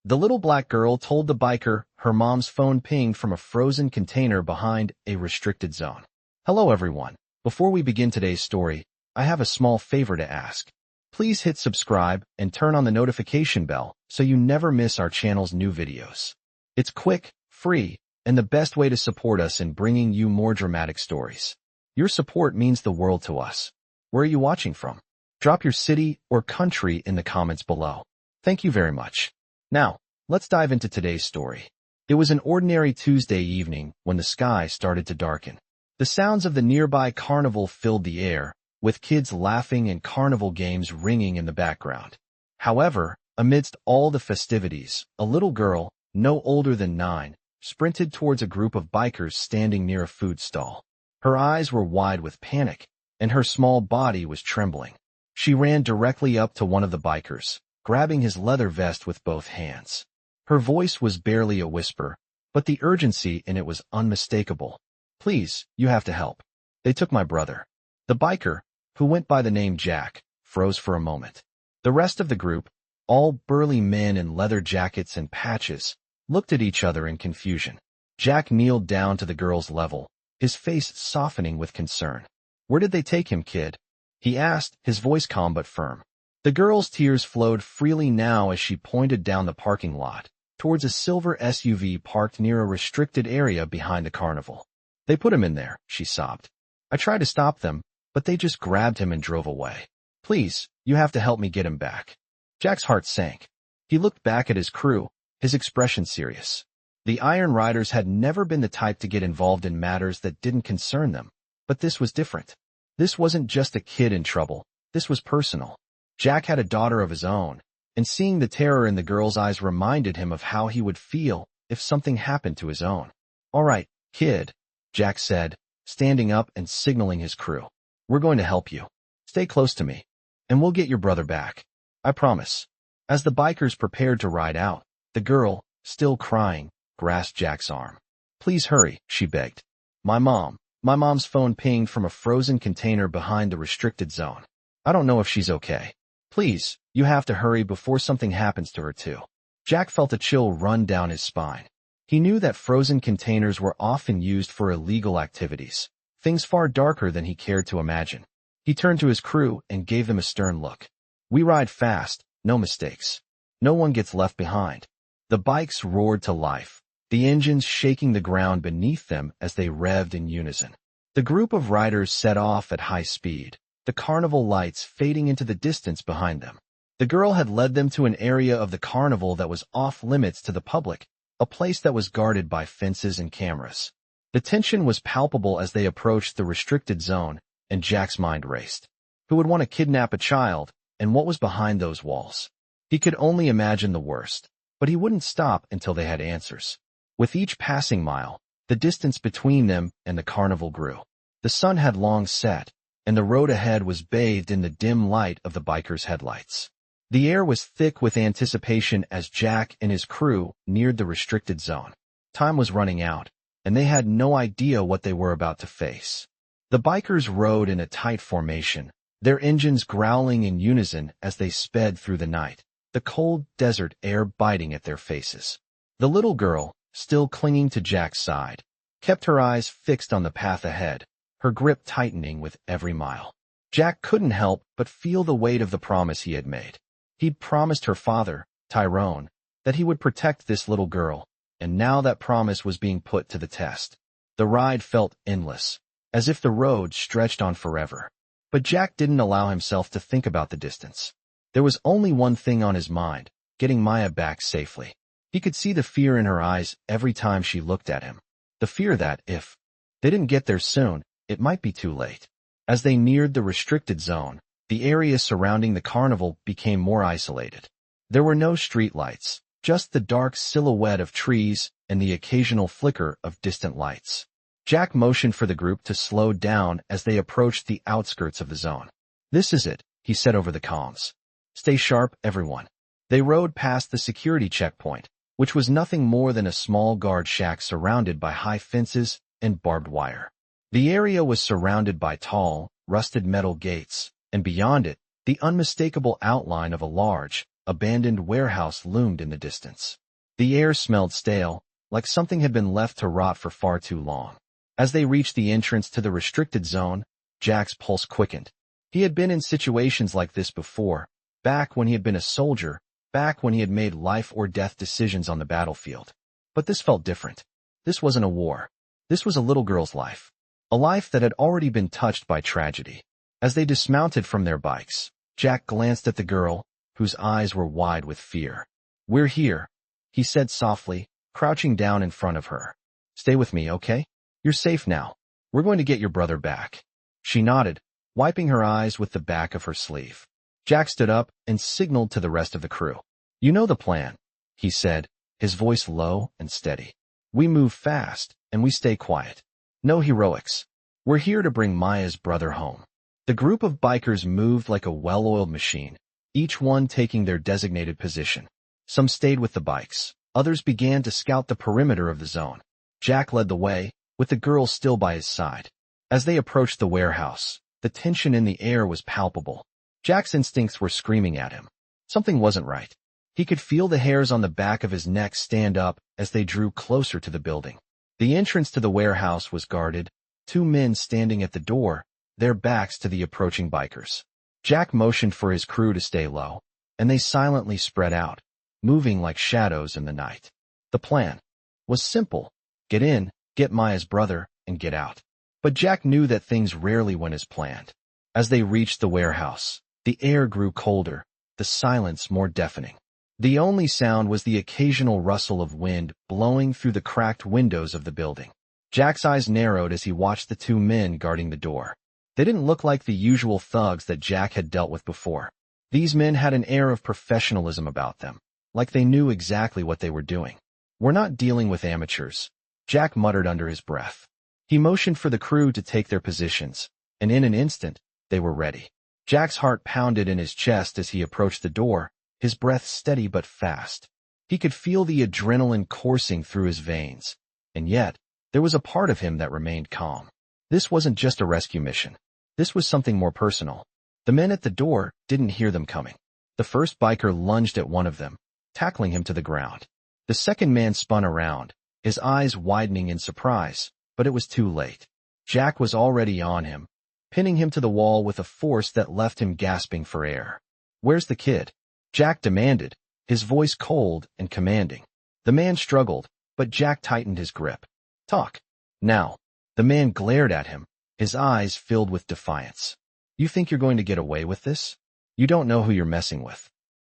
The little black girl told the biker her mom's phone pinged from a frozen container behind a restricted zone. Hello everyone. Before we begin today's story, I have a small favor to ask. Please hit subscribe and turn on the notification bell so you never miss our channel's new videos. It's quick, free, and the best way to support us in bringing you more dramatic stories. Your support means the world to us. Where are you watching from? Drop your city or country in the comments below. Thank you very much. Now, let's dive into today's story. It was an ordinary Tuesday evening when the sky started to darken. The sounds of the nearby carnival filled the air, with kids laughing and carnival games ringing in the background. However, amidst all the festivities, a little girl, no older than 9, sprinted towards a group of bikers standing near a food stall. Her eyes were wide with panic, and her small body was trembling. She ran directly up to one of the bikers, grabbing his leather vest with both hands. Her voice was barely a whisper, but the urgency in it was unmistakable. "Please, you have to help. They took my brother." The biker, who went by the name Jack, froze for a moment. The rest of the group, all burly men in leather jackets and patches, looked at each other in confusion. Jack kneeled down to the girl's level, his face softening with concern. "Where did they take him, kid?" he asked, his voice calm but firm. The girl's tears flowed freely now as she pointed down the parking lot, towards a silver SUV parked near a restricted area behind the carnival. "They put him in there," she sobbed. "I tried to stop them, but they just grabbed him and drove away. Please, you have to help me get him back." Jack's heart sank. He looked back at his crew, his expression serious. The Iron Riders had never been the type to get involved in matters that didn't concern them, but this was different. This wasn't just a kid in trouble, this was personal. Jack had a daughter of his own, and seeing the terror in the girl's eyes reminded him of how he would feel if something happened to his own. "All right, kid," Jack said, standing up and signaling his crew. "We're going to help you. Stay close to me, and we'll get your brother back. I promise." As the bikers prepared to ride out, the girl, still crying, grasped Jack's arm. "Please hurry," she begged. My mom's phone pinged from a frozen container behind the restricted zone. I don't know if she's okay. Please, you have to hurry before something happens to her too." Jack felt a chill run down his spine. He knew that frozen containers were often used for illegal activities, things far darker than he cared to imagine. He turned to his crew and gave them a stern look. "We ride fast, no mistakes. No one gets left behind." The bikes roared to life, the engines shaking the ground beneath them as they revved in unison. The group of riders set off at high speed, the carnival lights fading into the distance behind them. The girl had led them to an area of the carnival that was off limits to the public, a place that was guarded by fences and cameras. The tension was palpable as they approached the restricted zone, and Jack's mind raced. Who would want to kidnap a child, and what was behind those walls? He could only imagine the worst, but he wouldn't stop until they had answers. With each passing mile, the distance between them and the carnival grew. The sun had long set, and the road ahead was bathed in the dim light of the bikers' headlights. The air was thick with anticipation as Jack and his crew neared the restricted zone. Time was running out, and they had no idea what they were about to face. The bikers rode in a tight formation, their engines growling in unison as they sped through the night, the cold desert air biting at their faces. The little girl, still clinging to Jack's side, kept her eyes fixed on the path ahead, her grip tightening with every mile. Jack couldn't help but feel the weight of the promise he had made. He'd promised her father, Tyrone, that he would protect this little girl, and now that promise was being put to the test. The ride felt endless, as if the road stretched on forever. But Jack didn't allow himself to think about the distance. There was only one thing on his mind, getting Maya back safely. He could see the fear in her eyes every time she looked at him. The fear that, if they didn't get there soon, it might be too late. As they neared the restricted zone, the area surrounding the carnival became more isolated. There were no streetlights, just the dark silhouette of trees and the occasional flicker of distant lights. Jack motioned for the group to slow down as they approached the outskirts of the zone. "This is it," he said over the comms. "Stay sharp, everyone." They rode past the security checkpoint, which was nothing more than a small guard shack surrounded by high fences and barbed wire. The area was surrounded by tall, rusted metal gates, and beyond it, the unmistakable outline of a large, abandoned warehouse loomed in the distance. The air smelled stale, like something had been left to rot for far too long. As they reached the entrance to the restricted zone, Jack's pulse quickened. He had been in situations like this before, back when he had been a soldier, back when he had made life-or-death decisions on the battlefield. But this felt different. This wasn't a war. This was a little girl's life. A life that had already been touched by tragedy. As they dismounted from their bikes, Jack glanced at the girl, whose eyes were wide with fear. "We're here," he said softly, crouching down in front of her. "Stay with me, okay? You're safe now. We're going to get your brother back." She nodded, wiping her eyes with the back of her sleeve. Jack stood up and signaled to the rest of the crew. "You know the plan," he said, his voice low and steady. "We move fast, and we stay quiet. No heroics. We're here to bring Maya's brother home." The group of bikers moved like a well-oiled machine, each one taking their designated position. Some stayed with the bikes. Others began to scout the perimeter of the zone. Jack led the way, with the girl still by his side. As they approached the warehouse, the tension in the air was palpable. Jack's instincts were screaming at him. Something wasn't right. He could feel the hairs on the back of his neck stand up as they drew closer to the building. The entrance to the warehouse was guarded, two men standing at the door, their backs to the approaching bikers. Jack motioned for his crew to stay low, and they silently spread out, moving like shadows in the night. The plan was simple: get in, get Maya's brother, and get out. But Jack knew that things rarely went as planned. As they reached the warehouse, the air grew colder, the silence more deafening. The only sound was the occasional rustle of wind blowing through the cracked windows of the building. Jack's eyes narrowed as he watched the two men guarding the door. They didn't look like the usual thugs that Jack had dealt with before. These men had an air of professionalism about them, like they knew exactly what they were doing. "We're not dealing with amateurs," Jack muttered under his breath. He motioned for the crew to take their positions, and in an instant, they were ready. Jack's heart pounded in his chest as he approached the door, his breath steady but fast. He could feel the adrenaline coursing through his veins, and yet, there was a part of him that remained calm. This wasn't just a rescue mission. This was something more personal. The men at the door didn't hear them coming. The first biker lunged at one of them, tackling him to the ground. The second man spun around, his eyes widening in surprise, but it was too late. Jack was already on him, pinning him to the wall with a force that left him gasping for air. "Where's the kid?" Jack demanded, his voice cold and commanding. The man struggled, but Jack tightened his grip. "Talk. Now." The man glared at him, his eyes filled with defiance. "You think you're going to get away with this? You don't know who you're messing with."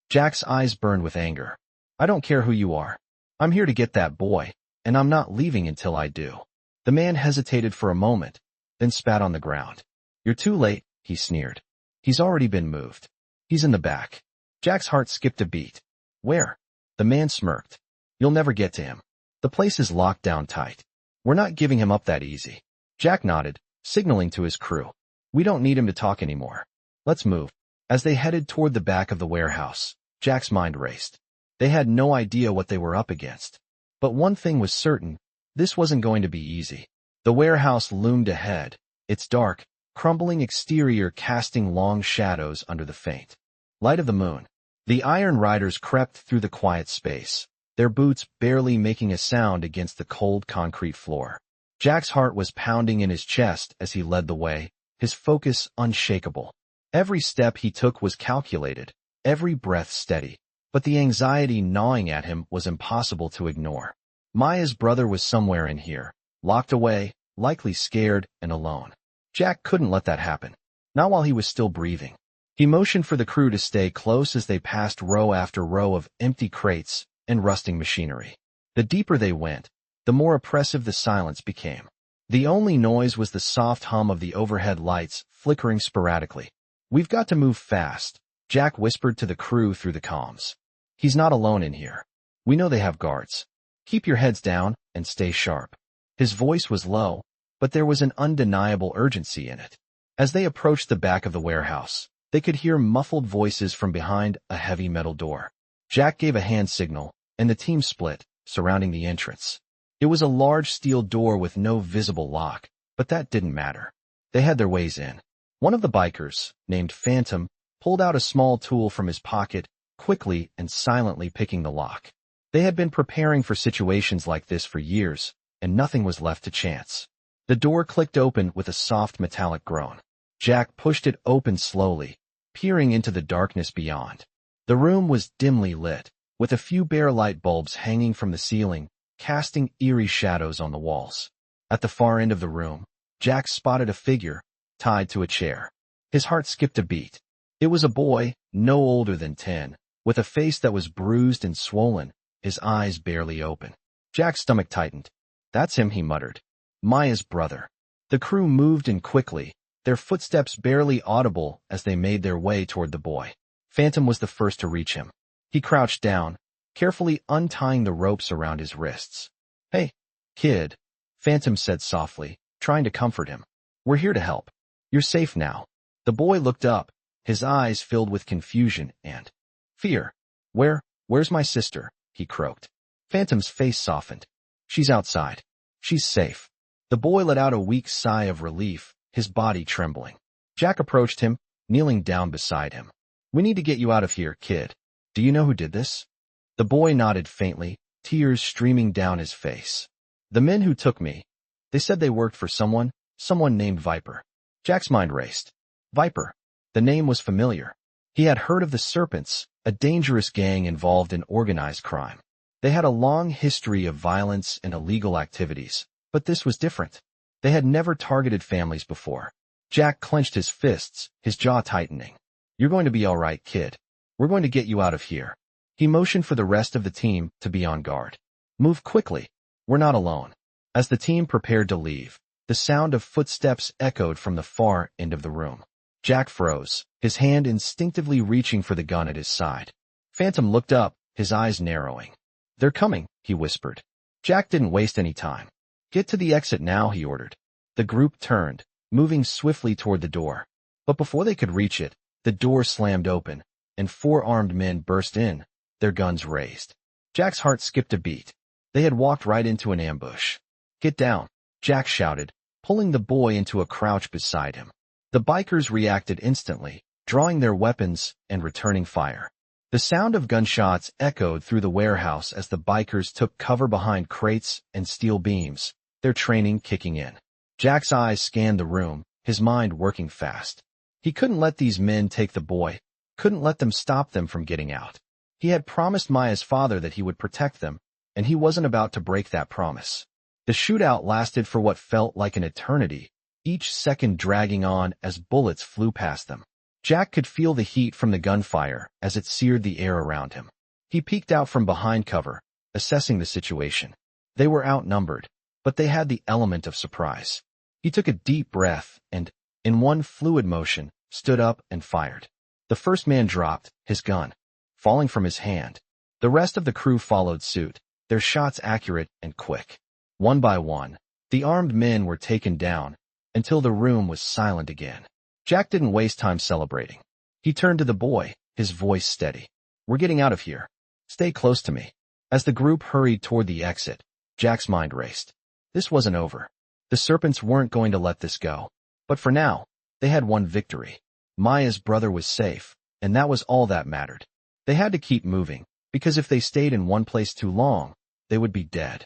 Jack's eyes burned with anger. "I don't care who you are. I'm here to get that boy, and I'm not leaving until I do." The man hesitated for a moment, then spat on the ground. "You're too late," he sneered. "He's already been moved. He's in the back." Jack's heart skipped a beat. "Where?" The man smirked. "You'll never get to him. The place is locked down tight. We're not giving him up that easy." Jack nodded, signaling to his crew. "We don't need him to talk anymore. Let's move." As they headed toward the back of the warehouse, Jack's mind raced. They had no idea what they were up against. But one thing was certain: this wasn't going to be easy. The warehouse loomed ahead, its dark, crumbling exterior casting long shadows under the faint light of the moon. The Iron Riders crept through the quiet space, their boots barely making a sound against the cold concrete floor. Jack's heart was pounding in his chest as he led the way, his focus unshakable. Every step he took was calculated, every breath steady, but the anxiety gnawing at him was impossible to ignore. Maya's brother was somewhere in here, locked away, likely scared and alone. Jack couldn't let that happen, not while he was still breathing. He motioned for the crew to stay close as they passed row after row of empty crates and rusting machinery. The deeper they went, the more oppressive the silence became. The only noise was the soft hum of the overhead lights flickering sporadically. "We've got to move fast," Jack whispered to the crew through the comms. "He's not alone in here. We know they have guards. Keep your heads down and stay sharp." His voice was low, but there was an undeniable urgency in it. As they approached the back of the warehouse, they could hear muffled voices from behind a heavy metal door. Jack gave a hand signal, and the team split, surrounding the entrance. It was a large steel door with no visible lock, but that didn't matter. They had their ways in. One of the bikers, named Phantom, pulled out a small tool from his pocket, quickly and silently picking the lock. They had been preparing for situations like this for years, and nothing was left to chance. The door clicked open with a soft metallic groan. Jack pushed it open slowly, peering into the darkness beyond. The room was dimly lit, with a few bare light bulbs hanging from the ceiling, casting eerie shadows on the walls. At the far end of the room, Jack spotted a figure, tied to a chair. His heart skipped a beat. It was a boy, no older than 10, with a face that was bruised and swollen, his eyes barely open. Jack's stomach tightened. "That's him," he muttered. "Maya's brother." The crew moved in quickly, their footsteps barely audible as they made their way toward the boy. Phantom was the first to reach him. He crouched down, carefully untying the ropes around his wrists. "Hey, kid," Phantom said softly, trying to comfort him. "We're here to help. You're safe now." The boy looked up, his eyes filled with confusion and fear. Where's my sister?" he croaked. Phantom's face softened. "She's outside. She's safe." The boy let out a weak sigh of relief, his body trembling. Jack approached him, kneeling down beside him. "We need to get you out of here, kid. Do you know who did this?" The boy nodded faintly, tears streaming down his face. "The men who took me. They said they worked for someone named Viper." Jack's mind raced. Viper. The name was familiar. He had heard of the Serpents, a dangerous gang involved in organized crime. They had a long history of violence and illegal activities, but this was different. They had never targeted families before. Jack clenched his fists, his jaw tightening. "You're going to be all right, kid. We're going to get you out of here." He motioned for the rest of the team to be on guard. "Move quickly. We're not alone." As the team prepared to leave, the sound of footsteps echoed from the far end of the room. Jack froze, his hand instinctively reaching for the gun at his side. Phantom looked up, his eyes narrowing. "They're coming," he whispered. Jack didn't waste any time. "Get to the exit now," he ordered. The group turned, moving swiftly toward the door. But before they could reach it, the door slammed open, and 4 armed men burst in, their guns raised. Jack's heart skipped a beat. They had walked right into an ambush. "Get down," Jack shouted, pulling the boy into a crouch beside him. The bikers reacted instantly, drawing their weapons and returning fire. The sound of gunshots echoed through the warehouse as the bikers took cover behind crates and steel beams, their training kicking in. Jack's eyes scanned the room, his mind working fast. He couldn't let these men take the boy, couldn't let them stop them from getting out. He had promised Maya's father that he would protect them, and he wasn't about to break that promise. The shootout lasted for what felt like an eternity, each second dragging on as bullets flew past them. Jack could feel the heat from the gunfire as it seared the air around him. He peeked out from behind cover, assessing the situation. They were outnumbered, but they had the element of surprise. He took a deep breath and, in one fluid motion, stood up and fired. The first man dropped, his gun falling from his hand. The rest of the crew followed suit, their shots accurate and quick. One by one, the armed men were taken down, until the room was silent again. Jack didn't waste time celebrating. He turned to the boy, his voice steady. "We're getting out of here. Stay close to me." As the group hurried toward the exit, Jack's mind raced. This wasn't over. The Serpents weren't going to let this go. But for now, they had won victory. Maya's brother was safe, and that was all that mattered. They had to keep moving, because if they stayed in one place too long, they would be dead.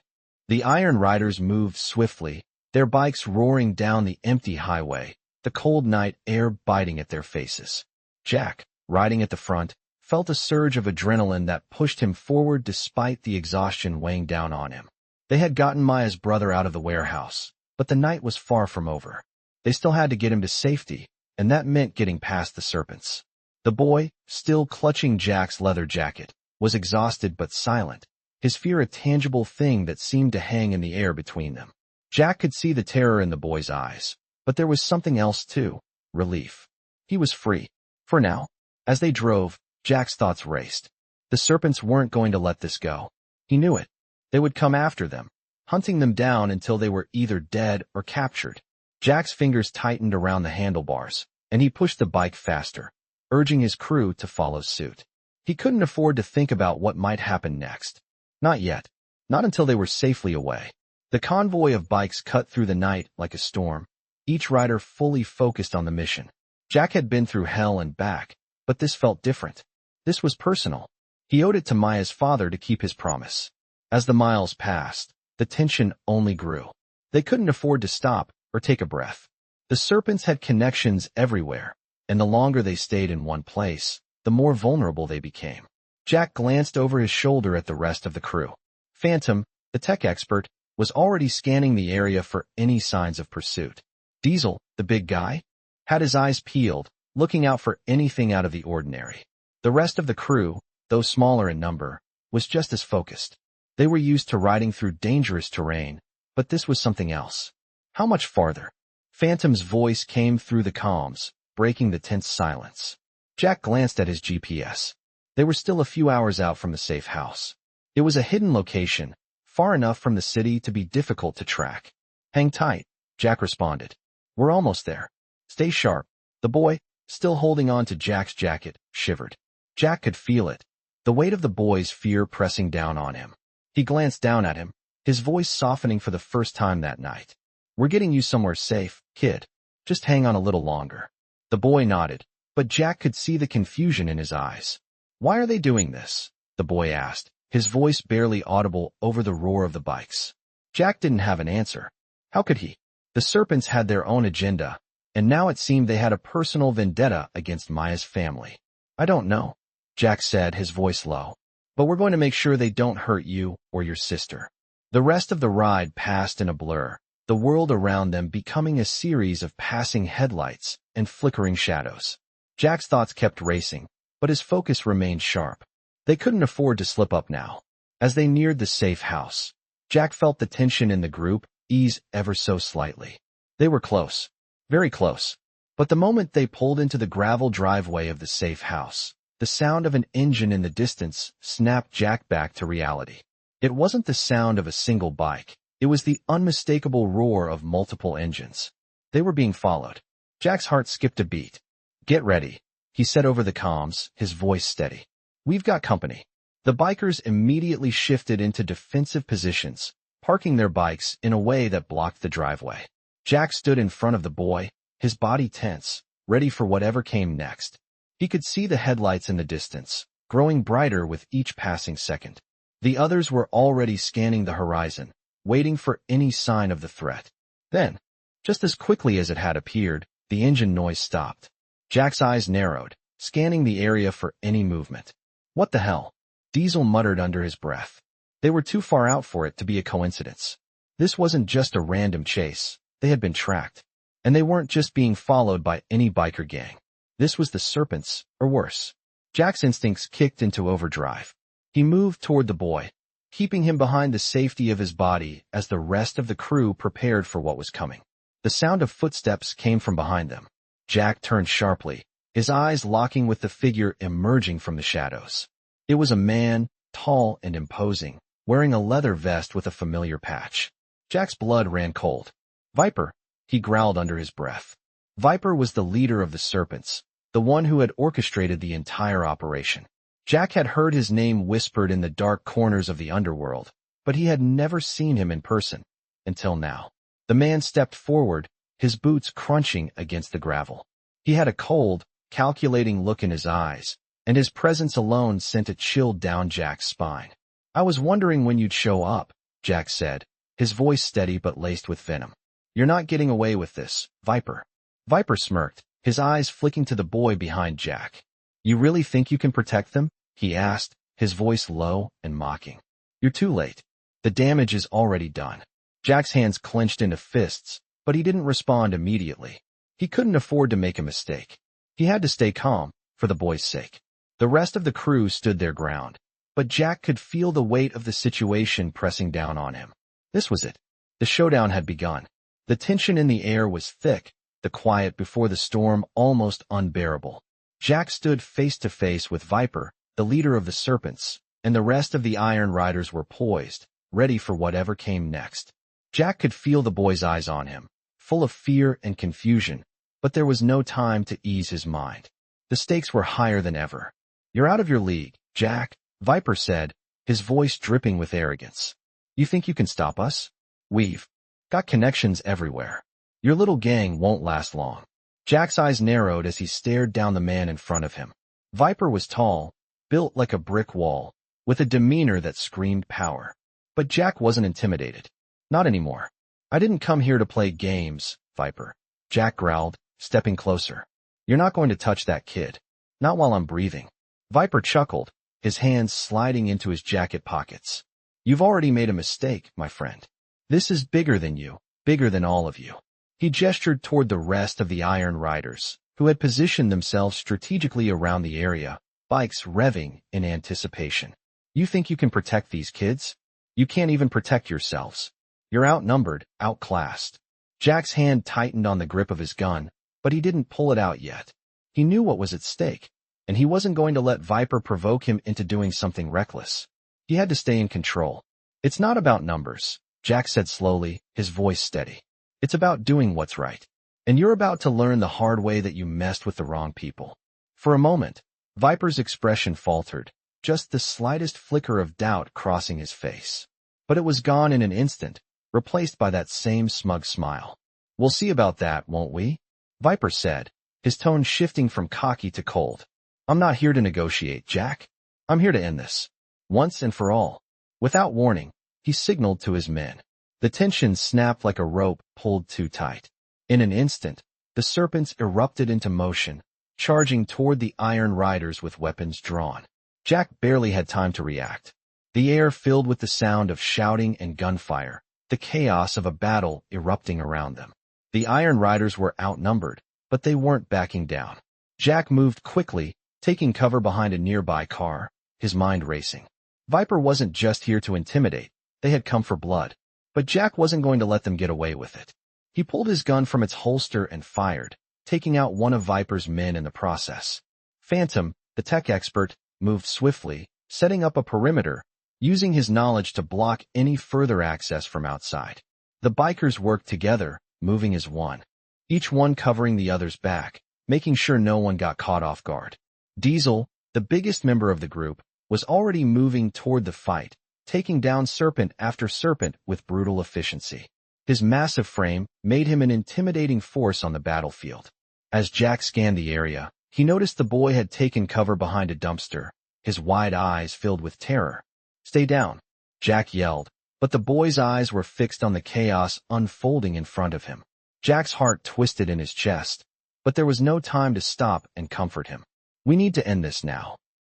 The Iron Riders moved swiftly, their bikes roaring down the empty highway, the cold night air biting at their faces. Jack, riding at the front, felt a surge of adrenaline that pushed him forward despite the exhaustion weighing down on him. They had gotten Maya's brother out of the warehouse, but the night was far from over. They still had to get him to safety, and that meant getting past the Serpents. The boy, still clutching Jack's leather jacket, was exhausted but silent, his fear a tangible thing that seemed to hang in the air between them. Jack could see the terror in the boy's eyes, but there was something else too, relief. He was free. For now. As they drove, Jack's thoughts raced. The Serpents weren't going to let this go. He knew it. They would come after them, hunting them down until they were either dead or captured. Jack's fingers tightened around the handlebars, and he pushed the bike faster, urging his crew to follow suit. He couldn't afford to think about what might happen next. Not yet. Not until they were safely away. The convoy of bikes cut through the night like a storm, each rider fully focused on the mission. Jack had been through hell and back, but this felt different. This was personal. He owed it to Maya's father to keep his promise. As the miles passed, the tension only grew. They couldn't afford to stop or take a breath. The Serpents had connections everywhere, and the longer they stayed in one place, the more vulnerable they became. Jack glanced over his shoulder at the rest of the crew. Phantom, the tech expert, was already scanning the area for any signs of pursuit. Diesel, the big guy, had his eyes peeled, looking out for anything out of the ordinary. The rest of the crew, though smaller in number, was just as focused. They were used to riding through dangerous terrain, but this was something else. How much farther? Phantom's voice came through the comms, breaking the tense silence. Jack glanced at his GPS. They were still a few hours out from the safe house. It was a hidden location, far enough from the city to be difficult to track. Hang tight, Jack responded. We're almost there. Stay sharp. The boy, still holding on to Jack's jacket, shivered. Jack could feel it, the weight of the boy's fear pressing down on him. He glanced down at him, his voice softening for the first time that night. We're getting you somewhere safe, kid. Just hang on a little longer. The boy nodded, but Jack could see the confusion in his eyes. Why are they doing this? The boy asked, his voice barely audible over the roar of the bikes. Jack didn't have an answer. How could he? The Serpents had their own agenda, and now it seemed they had a personal vendetta against Maya's family. I don't know, Jack said, his voice low. But we're going to make sure they don't hurt you or your sister. The rest of the ride passed in a blur, the world around them becoming a series of passing headlights and flickering shadows. Jack's thoughts kept racing, but his focus remained sharp. They couldn't afford to slip up now. As they neared the safe house, Jack felt the tension in the group ease ever so slightly. They were close, very close. But the moment they pulled into the gravel driveway of the safe house, the sound of an engine in the distance snapped Jack back to reality. It wasn't the sound of a single bike. It was the unmistakable roar of multiple engines. They were being followed. Jack's heart skipped a beat. Get ready, he said over the comms, his voice steady. We've got company. The bikers immediately shifted into defensive positions, parking their bikes in a way that blocked the driveway. Jack stood in front of the boy, his body tense, ready for whatever came next. He could see the headlights in the distance, growing brighter with each passing second. The others were already scanning the horizon, waiting for any sign of the threat. Then, just as quickly as it had appeared, the engine noise stopped. Jack's eyes narrowed, scanning the area for any movement. What the hell? Diesel muttered under his breath. They were too far out for it to be a coincidence. This wasn't just a random chase. They had been tracked. And they weren't just being followed by any biker gang. This was the Serpents, or worse. Jack's instincts kicked into overdrive. He moved toward the boy, keeping him behind the safety of his body as the rest of the crew prepared for what was coming. The sound of footsteps came from behind them. Jack turned sharply, his eyes locking with the figure emerging from the shadows. It was a man, tall and imposing, wearing a leather vest with a familiar patch. Jack's blood ran cold. Viper, he growled under his breath. Viper was the leader of the Serpents, the one who had orchestrated the entire operation. Jack had heard his name whispered in the dark corners of the underworld, but he had never seen him in person, until now. The man stepped forward, his boots crunching against the gravel. He had a cold, calculating look in his eyes, and his presence alone sent a chill down Jack's spine. I was wondering when you'd show up, Jack said, his voice steady but laced with venom. You're not getting away with this, Viper. Viper smirked, his eyes flicking to the boy behind Jack. You really think you can protect them? He asked, his voice low and mocking. You're too late. The damage is already done. Jack's hands clenched into fists, but he didn't respond immediately. He couldn't afford to make a mistake. He had to stay calm, for the boy's sake. The rest of the crew stood their ground, but Jack could feel the weight of the situation pressing down on him. This was it. The showdown had begun. The tension in the air was thick, the quiet before the storm almost unbearable. Jack stood face to face with Viper, the leader of the Serpents, and the rest of the Iron Riders were poised, ready for whatever came next. Jack could feel the boy's eyes on him, full of fear and confusion, but there was no time to ease his mind. The stakes were higher than ever. You're out of your league, Jack, Viper said, his voice dripping with arrogance. You think you can stop us? We've got connections everywhere. Your little gang won't last long. Jack's eyes narrowed as he stared down the man in front of him. Viper was tall, built like a brick wall, with a demeanor that screamed power. But Jack wasn't intimidated. Not anymore. I didn't come here to play games, Viper. Jack growled, stepping closer. You're not going to touch that kid. Not while I'm breathing. Viper chuckled, his hands sliding into his jacket pockets. You've already made a mistake, my friend. This is bigger than you, bigger than all of you. He gestured toward the rest of the Iron Riders, who had positioned themselves strategically around the area, bikes revving in anticipation. You think you can protect these kids? You can't even protect yourselves. You're outnumbered, outclassed. Jack's hand tightened on the grip of his gun, but he didn't pull it out yet. He knew what was at stake, and he wasn't going to let Viper provoke him into doing something reckless. He had to stay in control. It's not about numbers, Jack said slowly, his voice steady. It's about doing what's right. And you're about to learn the hard way that you messed with the wrong people. For a moment, Viper's expression faltered, just the slightest flicker of doubt crossing his face. But it was gone in an instant, replaced by that same smug smile. We'll see about that, won't we? Viper said, his tone shifting from cocky to cold. I'm not here to negotiate, Jack. I'm here to end this. Once and for all. Without warning, he signaled to his men. The tension snapped like a rope pulled too tight. In an instant, the Serpents erupted into motion, charging toward the Iron Riders with weapons drawn. Jack barely had time to react. The air filled with the sound of shouting and gunfire, the chaos of a battle erupting around them. The Iron Riders were outnumbered, but they weren't backing down. Jack moved quickly, taking cover behind a nearby car, his mind racing. Viper wasn't just here to intimidate, they had come for blood. But Jack wasn't going to let them get away with it. He pulled his gun from its holster and fired, taking out one of Viper's men in the process. Phantom, the tech expert, moved swiftly, setting up a perimeter, using his knowledge to block any further access from outside. The bikers worked together, moving as one, each one covering the other's back, making sure no one got caught off guard. Diesel, the biggest member of the group, was already moving toward the fight, taking down serpent after serpent with brutal efficiency. His massive frame made him an intimidating force on the battlefield. As Jack scanned the area, he noticed the boy had taken cover behind a dumpster, his wide eyes filled with terror. Stay down, Jack yelled, but the boy's eyes were fixed on the chaos unfolding in front of him. Jack's heart twisted in his chest, but there was no time to stop and comfort him. We need to end this now,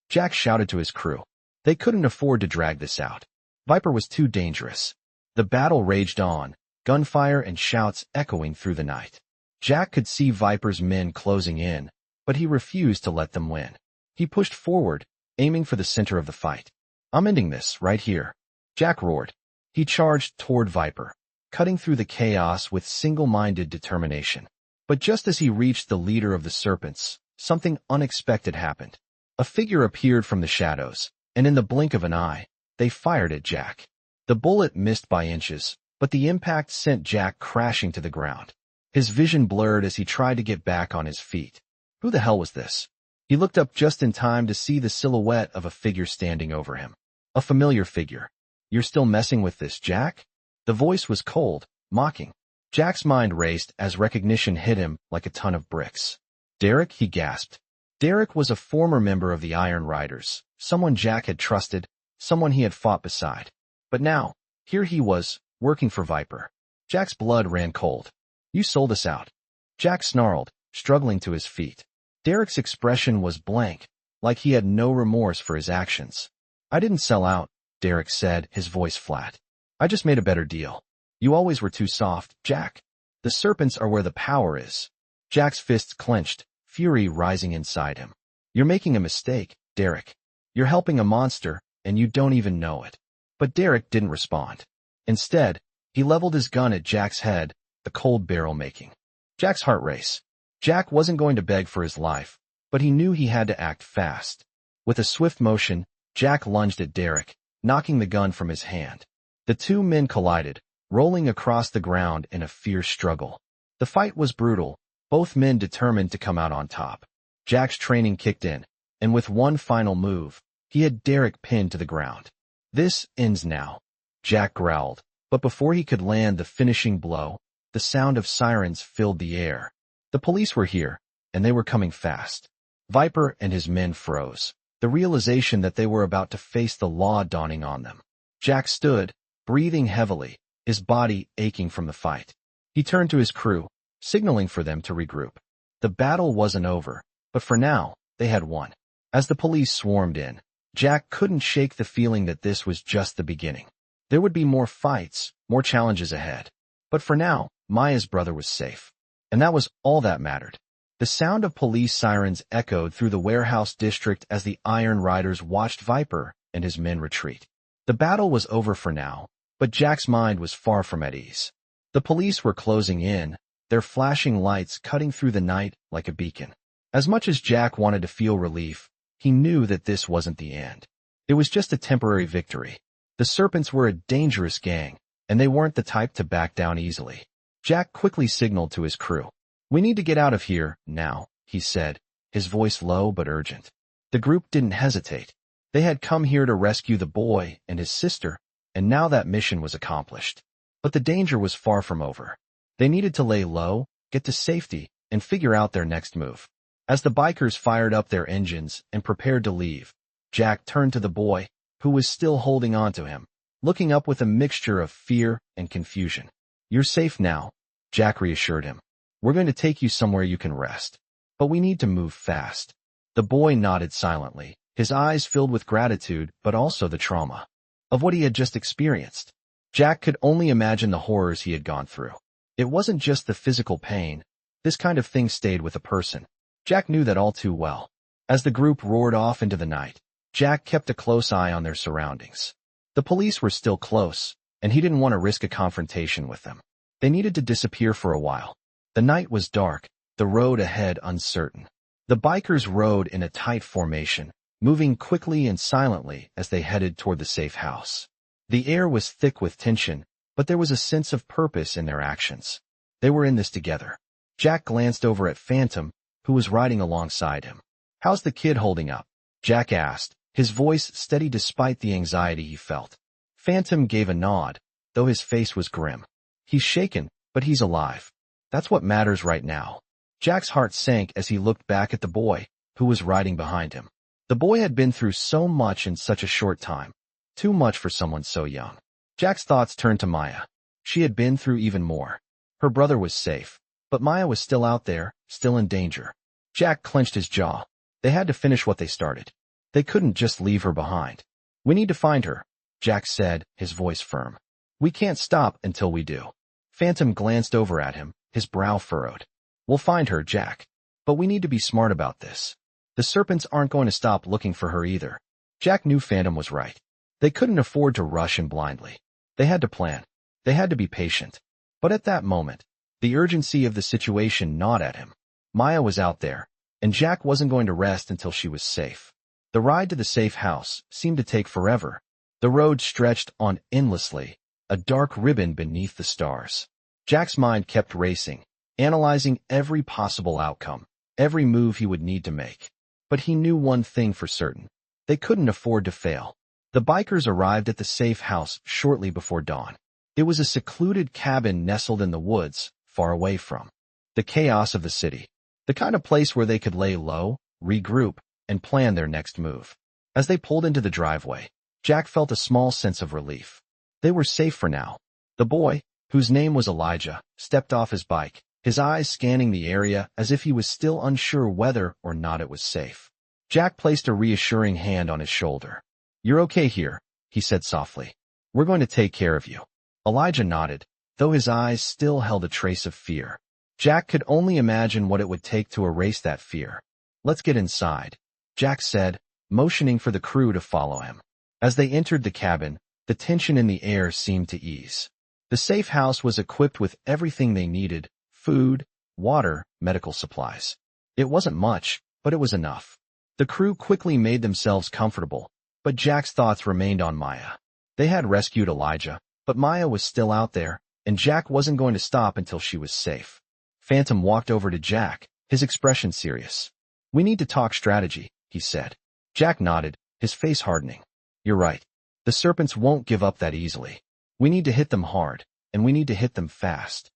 Jack shouted to his crew. They couldn't afford to drag this out. Viper was too dangerous. The battle raged on, gunfire and shouts echoing through the night. Jack could see Viper's men closing in, but he refused to let them win. He pushed forward, aiming for the center of the fight. I'm ending this, right here, Jack roared. He charged toward Viper, cutting through the chaos with single-minded determination. But just as he reached the leader of the Serpents, something unexpected happened. A figure appeared from the shadows, and in the blink of an eye, they fired at Jack. The bullet missed by inches, but the impact sent Jack crashing to the ground. His vision blurred as he tried to get back on his feet. Who the hell was this? He looked up just in time to see the silhouette of a figure standing over him. A familiar figure. You're still messing with this, Jack? The voice was cold, mocking. Jack's mind raced as recognition hit him like a ton of bricks. Derek, he gasped. Derek was a former member of the Iron Riders, someone Jack had trusted, someone he had fought beside. But now, here he was, working for Viper. Jack's blood ran cold. You sold us out. Jack snarled, struggling to his feet. Derek's expression was blank, like he had no remorse for his actions. I didn't sell out, Derek said, his voice flat. I just made a better deal. You always were too soft, Jack. The Serpents are where the power is. Jack's fists clenched, fury rising inside him. You're making a mistake, Derek. You're helping a monster, and you don't even know it. But Derek didn't respond. Instead, he leveled his gun at Jack's head, the cold barrel making. Jack's heart raced. Jack wasn't going to beg for his life, but he knew he had to act fast. With a swift motion, Jack lunged at Derek, knocking the gun from his hand. The two men collided, rolling across the ground in a fierce struggle. The fight was brutal, both men determined to come out on top. Jack's training kicked in, and with one final move, he had Derek pinned to the ground. This ends now, Jack growled, but before he could land the finishing blow, the sound of sirens filled the air. The police were here, and they were coming fast. Viper and his men froze. the realization that they were about to face the law dawning on them. Jack stood, breathing heavily, his body aching from the fight. He turned to his crew, signaling for them to regroup. The battle wasn't over, but for now, they had won. As the police swarmed in, Jack couldn't shake the feeling that this was just the beginning. There would be more fights, more challenges ahead. But for now, Maya's brother was safe. And that was all that mattered. The sound of police sirens echoed through the warehouse district as the Iron Riders watched Viper and his men retreat. The battle was over for now, but Jack's mind was far from at ease. The police were closing in, their flashing lights cutting through the night like a beacon. As much as Jack wanted to feel relief, he knew that this wasn't the end. It was just a temporary victory. The Serpents were a dangerous gang, and they weren't the type to back down easily. Jack quickly signaled to his crew. "We need to get out of here, now," he said, his voice low but urgent. The group didn't hesitate. They had come here to rescue the boy and his sister, and now that mission was accomplished. But the danger was far from over. They needed to lay low, get to safety, and figure out their next move. As the bikers fired up their engines and prepared to leave, Jack turned to the boy, who was still holding on to him, looking up with a mixture of fear and confusion. "You're safe now," Jack reassured him. "We're going to take you somewhere you can rest. But we need to move fast." The boy nodded silently, his eyes filled with gratitude but also the trauma of what he had just experienced. Jack could only imagine the horrors he had gone through. It wasn't just the physical pain. This kind of thing stayed with a person. Jack knew that all too well. As the group roared off into the night, Jack kept a close eye on their surroundings. The police were still close, and he didn't want to risk a confrontation with them. They needed to disappear for a while. The night was dark, the road ahead uncertain. The bikers rode in a tight formation, moving quickly and silently as they headed toward the safe house. The air was thick with tension, but there was a sense of purpose in their actions. They were in this together. Jack glanced over at Phantom, who was riding alongside him. "How's the kid holding up?" Jack asked, his voice steady despite the anxiety he felt. Phantom gave a nod, though his face was grim. "He's shaken, but he's alive. That's what matters right now." Jack's heart sank as he looked back at the boy, who was riding behind him. The boy had been through so much in such a short time. Too much for someone so young. Jack's thoughts turned to Maya. She had been through even more. Her brother was safe, but Maya was still out there, still in danger. Jack clenched his jaw. They had to finish what they started. They couldn't just leave her behind. "We need to find her," Jack said, his voice firm. "We can't stop until we do." Phantom glanced over at him, his brow furrowed. "We'll find her, Jack. But we need to be smart about this. The Serpents aren't going to stop looking for her either." Jack knew Phantom was right. They couldn't afford to rush in blindly. They had to plan. They had to be patient. But at that moment, the urgency of the situation gnawed at him. Maya was out there, and Jack wasn't going to rest until she was safe. The ride to the safe house seemed to take forever. The road stretched on endlessly, a dark ribbon beneath the stars. Jack's mind kept racing, analyzing every possible outcome, every move he would need to make. But he knew one thing for certain. They couldn't afford to fail. The bikers arrived at the safe house shortly before dawn. It was a secluded cabin nestled in the woods, far away from the chaos of the city. The kind of place where they could lay low, regroup, and plan their next move. As they pulled into the driveway, Jack felt a small sense of relief. They were safe for now. The boy, whose name was Elijah, stepped off his bike, his eyes scanning the area as if he was still unsure whether or not it was safe. Jack placed a reassuring hand on his shoulder. "You're okay here," he said softly. "We're going to take care of you." Elijah nodded, though his eyes still held a trace of fear. Jack could only imagine what it would take to erase that fear. "Let's get inside," Jack said, motioning for the crew to follow him. As they entered the cabin, the tension in the air seemed to ease. The safe house was equipped with everything they needed: food, water, medical supplies. It wasn't much, but it was enough. The crew quickly made themselves comfortable, but Jack's thoughts remained on Maya. They had rescued Elijah, but Maya was still out there, and Jack wasn't going to stop until she was safe. Phantom walked over to Jack, his expression serious. "We need to talk strategy," he said. Jack nodded, his face hardening. "You're right. The Serpents won't give up that easily. We need to hit them hard, and we need to hit them fast."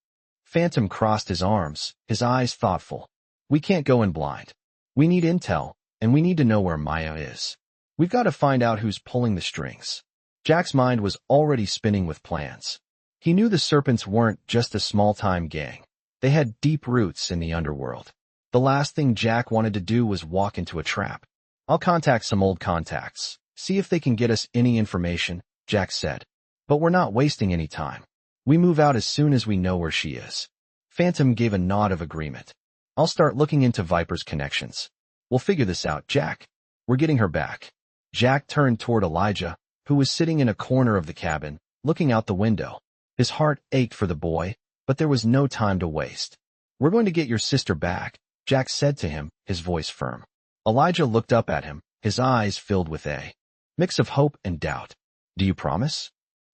Phantom crossed his arms, his eyes thoughtful. "We can't go in blind. We need intel, and we need to know where Maya is. We've got to find out who's pulling the strings. Jack's mind was already spinning with plans. He knew the Serpents weren't just a small-time gang. They had deep roots in the underworld. The last thing Jack wanted to do was walk into a trap. I'll contact some old contacts, see if they can get us any information, Jack said. But we're not wasting any time. We move out as soon as we know where she is. Phantom gave a nod of agreement. I'll start looking into Viper's connections. We'll figure this out, Jack. We're getting her back. Jack turned toward Elijah, who was sitting in a corner of the cabin, looking out the window. His heart ached for the boy, but there was no time to waste. We're going to get your sister back, Jack said to him, his voice firm. Elijah looked up at him, his eyes filled with a mix of hope and doubt. Do you promise?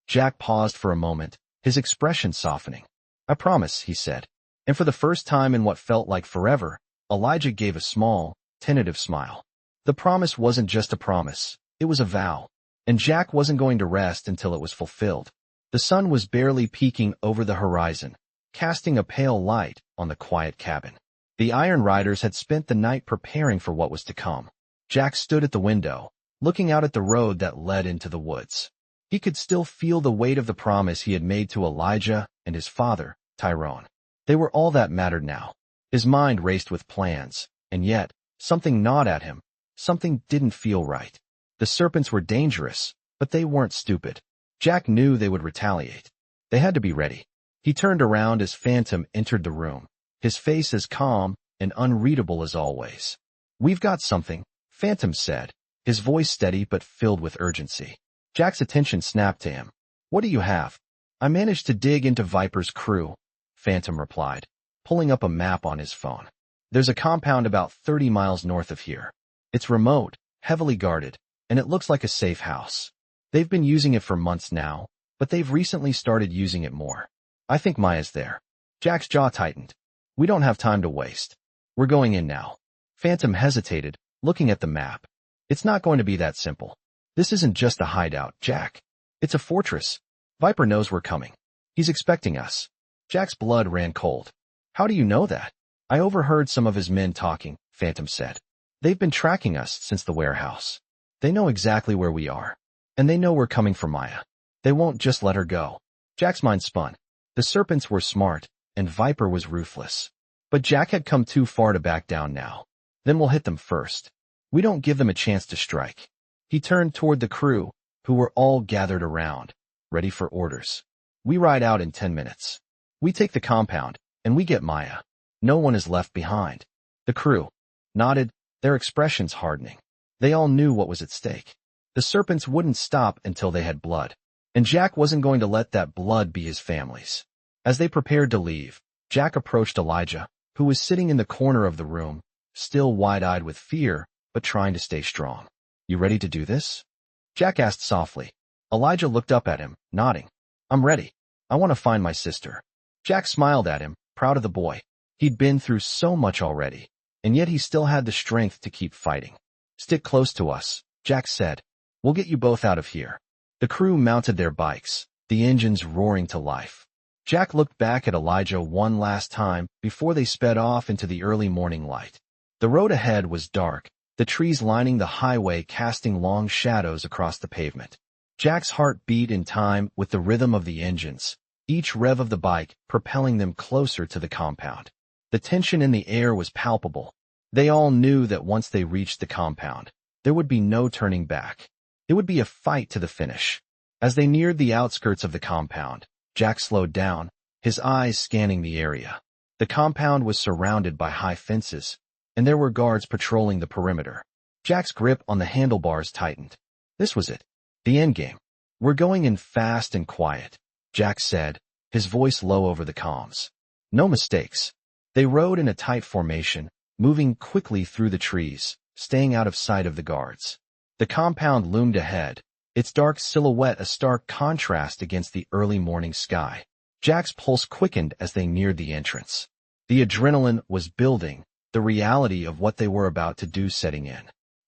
Jack paused for a moment, his expression softening. I promise, he said. And for the first time in what felt like forever, Elijah gave a small, tentative smile. The promise wasn't just a promise, it was a vow. And Jack wasn't going to rest until it was fulfilled. The sun was barely peeking over the horizon, casting a pale light on the quiet cabin. The Iron Riders had spent the night preparing for what was to come. Jack stood at the window, looking out at the road that led into the woods. He could still feel the weight of the promise he had made to Elijah and his father, Tyrone. They were all that mattered now. His mind raced with plans, and yet, something gnawed at him. Something didn't feel right. The Serpents were dangerous, but they weren't stupid. Jack knew they would retaliate. They had to be ready. He turned around as Phantom entered the room, his face as calm and unreadable as always. We've got something, Phantom said, his voice steady but filled with urgency. Jack's attention snapped to him. What do you have? I managed to dig into Viper's crew, Phantom replied, pulling up a map on his phone. There's a compound about 30 miles north of here. It's remote, heavily guarded, and it looks like a safe house. They've been using it for months now, but they've recently started using it more. I think Maya's there. Jack's jaw tightened. We don't have time to waste. We're going in now. Phantom hesitated, looking at the map. It's not going to be that simple. This isn't just a hideout, Jack. It's a fortress. Viper knows we're coming. He's expecting us. Jack's blood ran cold. How do you know that? I overheard some of his men talking, Phantom said. They've been tracking us since the warehouse. They know exactly where we are. And they know we're coming for Maya. They won't just let her go. Jack's mind spun. The Serpents were smart, and Viper was ruthless. But Jack had come too far to back down now. Then we'll hit them first. We don't give them a chance to strike. He turned toward the crew, who were all gathered around, ready for orders. We ride out in 10 minutes. We take the compound, and we get Maya. No one is left behind. The crew nodded, their expressions hardening. They all knew what was at stake. The Serpents wouldn't stop until they had blood. And Jack wasn't going to let that blood be his family's. As they prepared to leave, Jack approached Elijah, who was sitting in the corner of the room, still wide-eyed with fear, but trying to stay strong. You ready to do this? Jack asked softly. Elijah looked up at him, nodding. I'm ready. I want to find my sister. Jack smiled at him, proud of the boy. He'd been through so much already, and yet he still had the strength to keep fighting. Stick close to us, Jack said. We'll get you both out of here. The crew mounted their bikes, the engines roaring to life. Jack looked back at Elijah one last time before they sped off into the early morning light. The road ahead was dark, the trees lining the highway casting long shadows across the pavement. Jack's heart beat in time with the rhythm of the engines, each rev of the bike propelling them closer to the compound. The tension in the air was palpable. They all knew that once they reached the compound, there would be no turning back. It would be a fight to the finish. As they neared the outskirts of the compound, Jack slowed down, his eyes scanning the area. The compound was surrounded by high fences, and there were guards patrolling the perimeter. Jack's grip on the handlebars tightened. This was it. The endgame. We're going in fast and quiet, Jack said, his voice low over the comms. No mistakes. They rode in a tight formation, moving quickly through the trees, staying out of sight of the guards. The compound loomed ahead, its dark silhouette a stark contrast against the early morning sky. Jack's pulse quickened as they neared the entrance. The adrenaline was building, the reality of what they were about to do setting in.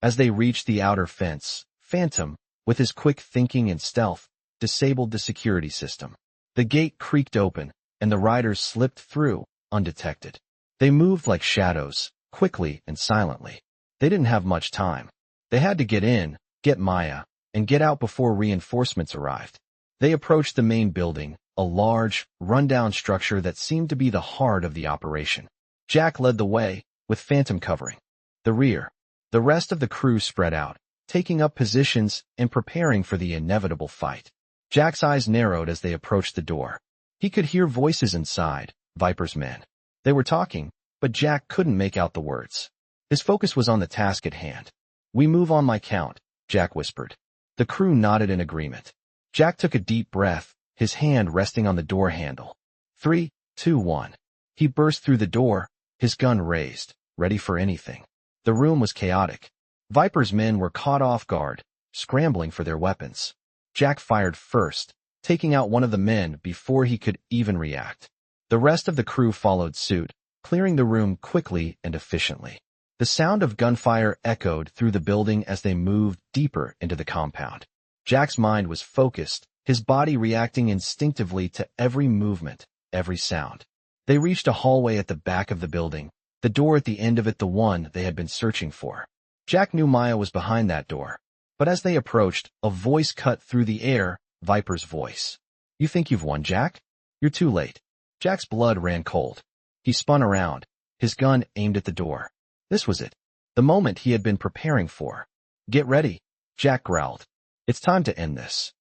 As they reached the outer fence, Phantom, with his quick thinking and stealth, disabled the security system. The gate creaked open, and the riders slipped through, undetected. They moved like shadows, quickly and silently. They didn't have much time. They had to get in, get Maya, and get out before reinforcements arrived. They approached the main building, a large, rundown structure that seemed to be the heart of the operation. Jack led the way, with Phantom covering the rear. The rest of the crew spread out, taking up positions and preparing for the inevitable fight. Jack's eyes narrowed as they approached the door. He could hear voices inside, Viper's men. They were talking, but Jack couldn't make out the words. His focus was on the task at hand. "We move on my count," Jack whispered. The crew nodded in agreement. Jack took a deep breath, his hand resting on the door handle. 3, 2, 1. He burst through the door, his gun raised, ready for anything. The room was chaotic. Viper's men were caught off guard, scrambling for their weapons. Jack fired first, taking out one of the men before he could even react. The rest of the crew followed suit, clearing the room quickly and efficiently. The sound of gunfire echoed through the building as they moved deeper into the compound. Jack's mind was focused, his body reacting instinctively to every movement, every sound. They reached a hallway at the back of the building, the door at the end of it the one they had been searching for. Jack knew Maya was behind that door. But as they approached, a voice cut through the air, Viper's voice. "You think you've won, Jack? You're too late." Jack's blood ran cold. He spun around, his gun aimed at the door. This was it, the moment he had been preparing for. "Get ready," Jack growled. "It's time to end this."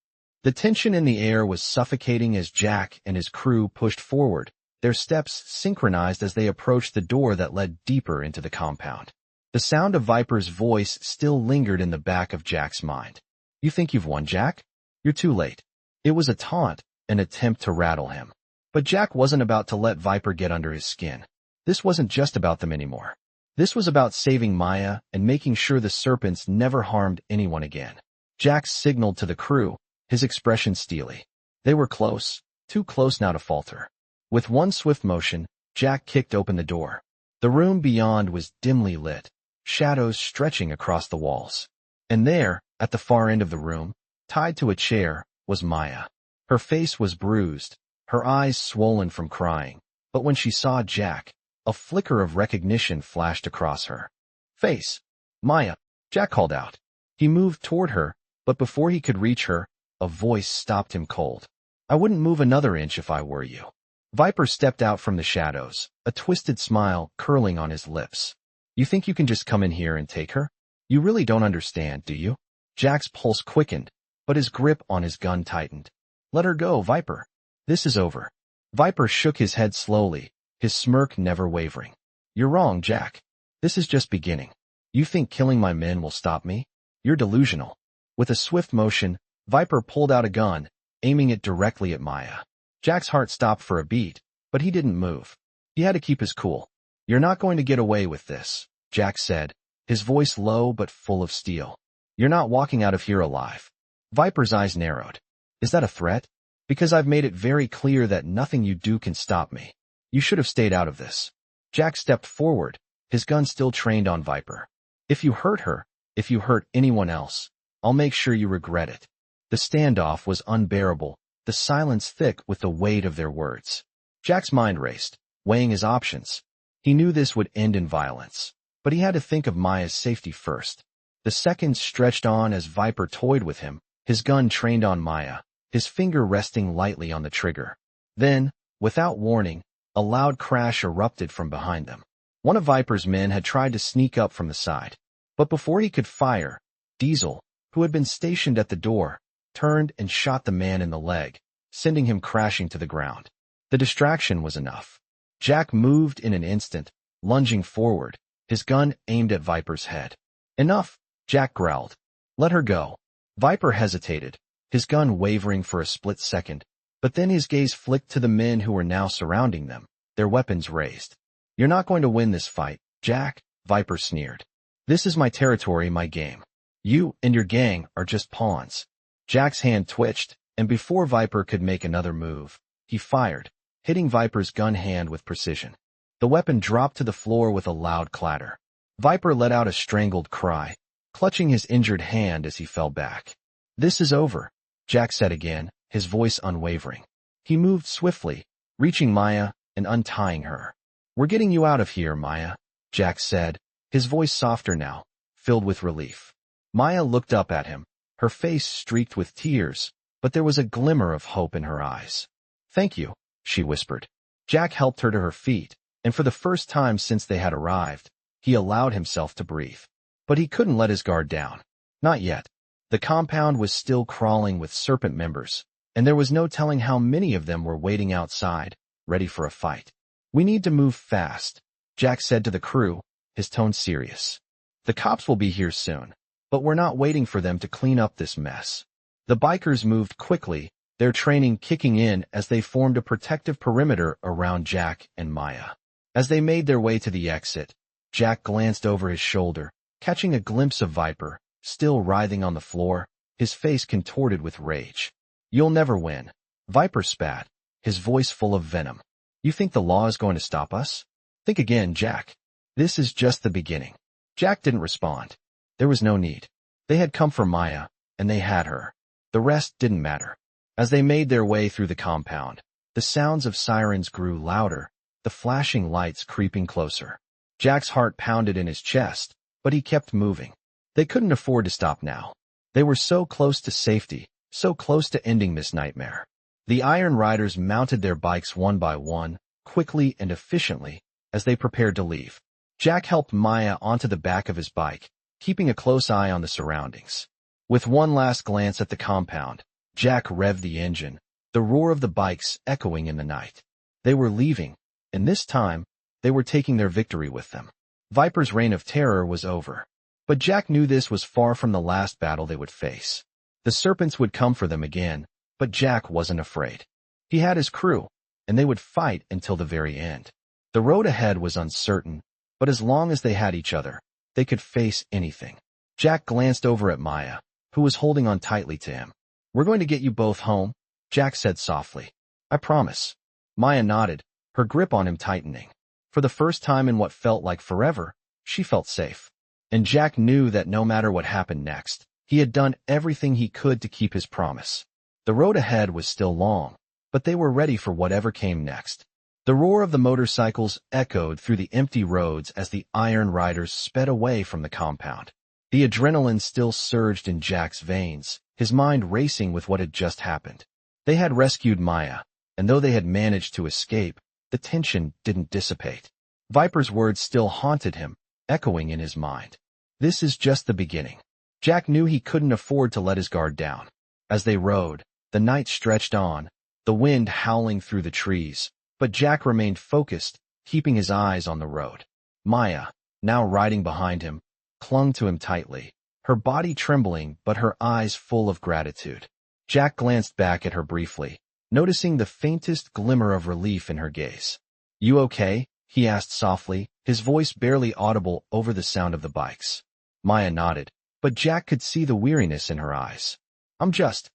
The tension in the air was suffocating as Jack and his crew pushed forward, their steps synchronized as they approached the door that led deeper into the compound. The sound of Viper's voice still lingered in the back of Jack's mind. "You think you've won, Jack? You're too late." It was a taunt, an attempt to rattle him. But Jack wasn't about to let Viper get under his skin. This wasn't just about them anymore. This was about saving Maya and making sure the Serpents never harmed anyone again. Jack signaled to the crew, his expression steely. They were close, too close now to falter. With one swift motion, Jack kicked open the door. The room beyond was dimly lit, shadows stretching across the walls. And there, at the far end of the room, tied to a chair, was Maya. Her face was bruised, her eyes swollen from crying, but when she saw Jack, a flicker of recognition flashed across her face. "Maya," Jack called out. He moved toward her, but before he could reach her, a voice stopped him cold. "I wouldn't move another inch if I were you." Viper stepped out from the shadows, a twisted smile curling on his lips. "You think you can just come in here and take her? You really don't understand, do you?" Jack's pulse quickened, but his grip on his gun tightened. "Let her go, Viper. This is over." Viper shook his head slowly, his smirk never wavering. "You're wrong, Jack. This is just beginning. You think killing my men will stop me? You're delusional." With a swift motion, Viper pulled out a gun, aiming it directly at Maya. Jack's heart stopped for a beat, but he didn't move. He had to keep his cool. "You're not going to get away with this," Jack said, his voice low but full of steel. "You're not walking out of here alive." Viper's eyes narrowed. "Is that a threat? Because I've made it very clear that nothing you do can stop me. You should have stayed out of this." Jack stepped forward, his gun still trained on Viper. "If you hurt her, if you hurt anyone else, I'll make sure you regret it." The standoff was unbearable, the silence thick with the weight of their words. Jack's mind raced, weighing his options. He knew this would end in violence, but he had to think of Maya's safety first. The seconds stretched on as Viper toyed with him, his gun trained on Maya, his finger resting lightly on the trigger. Then, without warning, a loud crash erupted from behind them. One of Viper's men had tried to sneak up from the side, but before he could fire, Diesel, who had been stationed at the door, turned and shot the man in the leg, sending him crashing to the ground. The distraction was enough. Jack moved in an instant, lunging forward, his gun aimed at Viper's head. "Enough," Jack growled. "Let her go." Viper hesitated, his gun wavering for a split second, but then his gaze flicked to the men who were now surrounding them, their weapons raised. "You're not going to win this fight, Jack," Viper sneered. "This is my territory, my game. You and your gang are just pawns." Jack's hand twitched, and before Viper could make another move, he fired, hitting Viper's gun hand with precision. The weapon dropped to the floor with a loud clatter. Viper let out a strangled cry, clutching his injured hand as he fell back. "This is over," Jack said again, his voice unwavering. He moved swiftly, reaching Maya and untying her. "We're getting you out of here, Maya," Jack said, his voice softer now, filled with relief. Maya looked up at him, her face streaked with tears, but there was a glimmer of hope in her eyes. "Thank you," she whispered. Jack helped her to her feet, and for the first time since they had arrived, he allowed himself to breathe. But he couldn't let his guard down. Not yet. The compound was still crawling with serpent members, and there was no telling how many of them were waiting outside, ready for a fight. "We need to move fast," Jack said to the crew, his tone serious. "The cops will be here soon, but we're not waiting for them to clean up this mess." The bikers moved quickly, their training kicking in as they formed a protective perimeter around Jack and Maya. As they made their way to the exit, Jack glanced over his shoulder, catching a glimpse of Viper, still writhing on the floor, his face contorted with rage. "You'll never win," Viper spat, his voice full of venom. "You think the law is going to stop us? Think again, Jack. This is just the beginning." Jack didn't respond. There was no need. They had come for Maya, and they had her. The rest didn't matter. As they made their way through the compound, the sounds of sirens grew louder, the flashing lights creeping closer. Jack's heart pounded in his chest, but he kept moving. They couldn't afford to stop now. They were so close to safety, so close to ending this nightmare. The Iron Riders mounted their bikes one by one, quickly and efficiently, as they prepared to leave. Jack helped Maya onto the back of his bike, keeping a close eye on the surroundings. With one last glance at the compound, Jack revved the engine, the roar of the bikes echoing in the night. They were leaving, and this time, they were taking their victory with them. Viper's reign of terror was over. But Jack knew this was far from the last battle they would face. The Serpents would come for them again, but Jack wasn't afraid. He had his crew, and they would fight until the very end. The road ahead was uncertain, but as long as they had each other, they could face anything. Jack glanced over at Maya, who was holding on tightly to him. "We're going to get you both home," Jack said softly. "I promise." Maya nodded, her grip on him tightening. For the first time in what felt like forever, she felt safe. And Jack knew that no matter what happened next, he had done everything he could to keep his promise. The road ahead was still long, but they were ready for whatever came next. The roar of the motorcycles echoed through the empty roads as the Iron Riders sped away from the compound. The adrenaline still surged in Jack's veins, his mind racing with what had just happened. They had rescued Maya, and though they had managed to escape, the tension didn't dissipate. Viper's words still haunted him, echoing in his mind. This is just the beginning. Jack knew he couldn't afford to let his guard down. As they rode, the night stretched on, the wind howling through the trees, but Jack remained focused, keeping his eyes on the road. Maya, now riding behind him, clung to him tightly, her body trembling but her eyes full of gratitude. Jack glanced back at her briefly, noticing the faintest glimmer of relief in her gaze. "You okay?" he asked softly, his voice barely audible over the sound of the bikes. Maya nodded, but Jack could see the weariness in her eyes. I'm just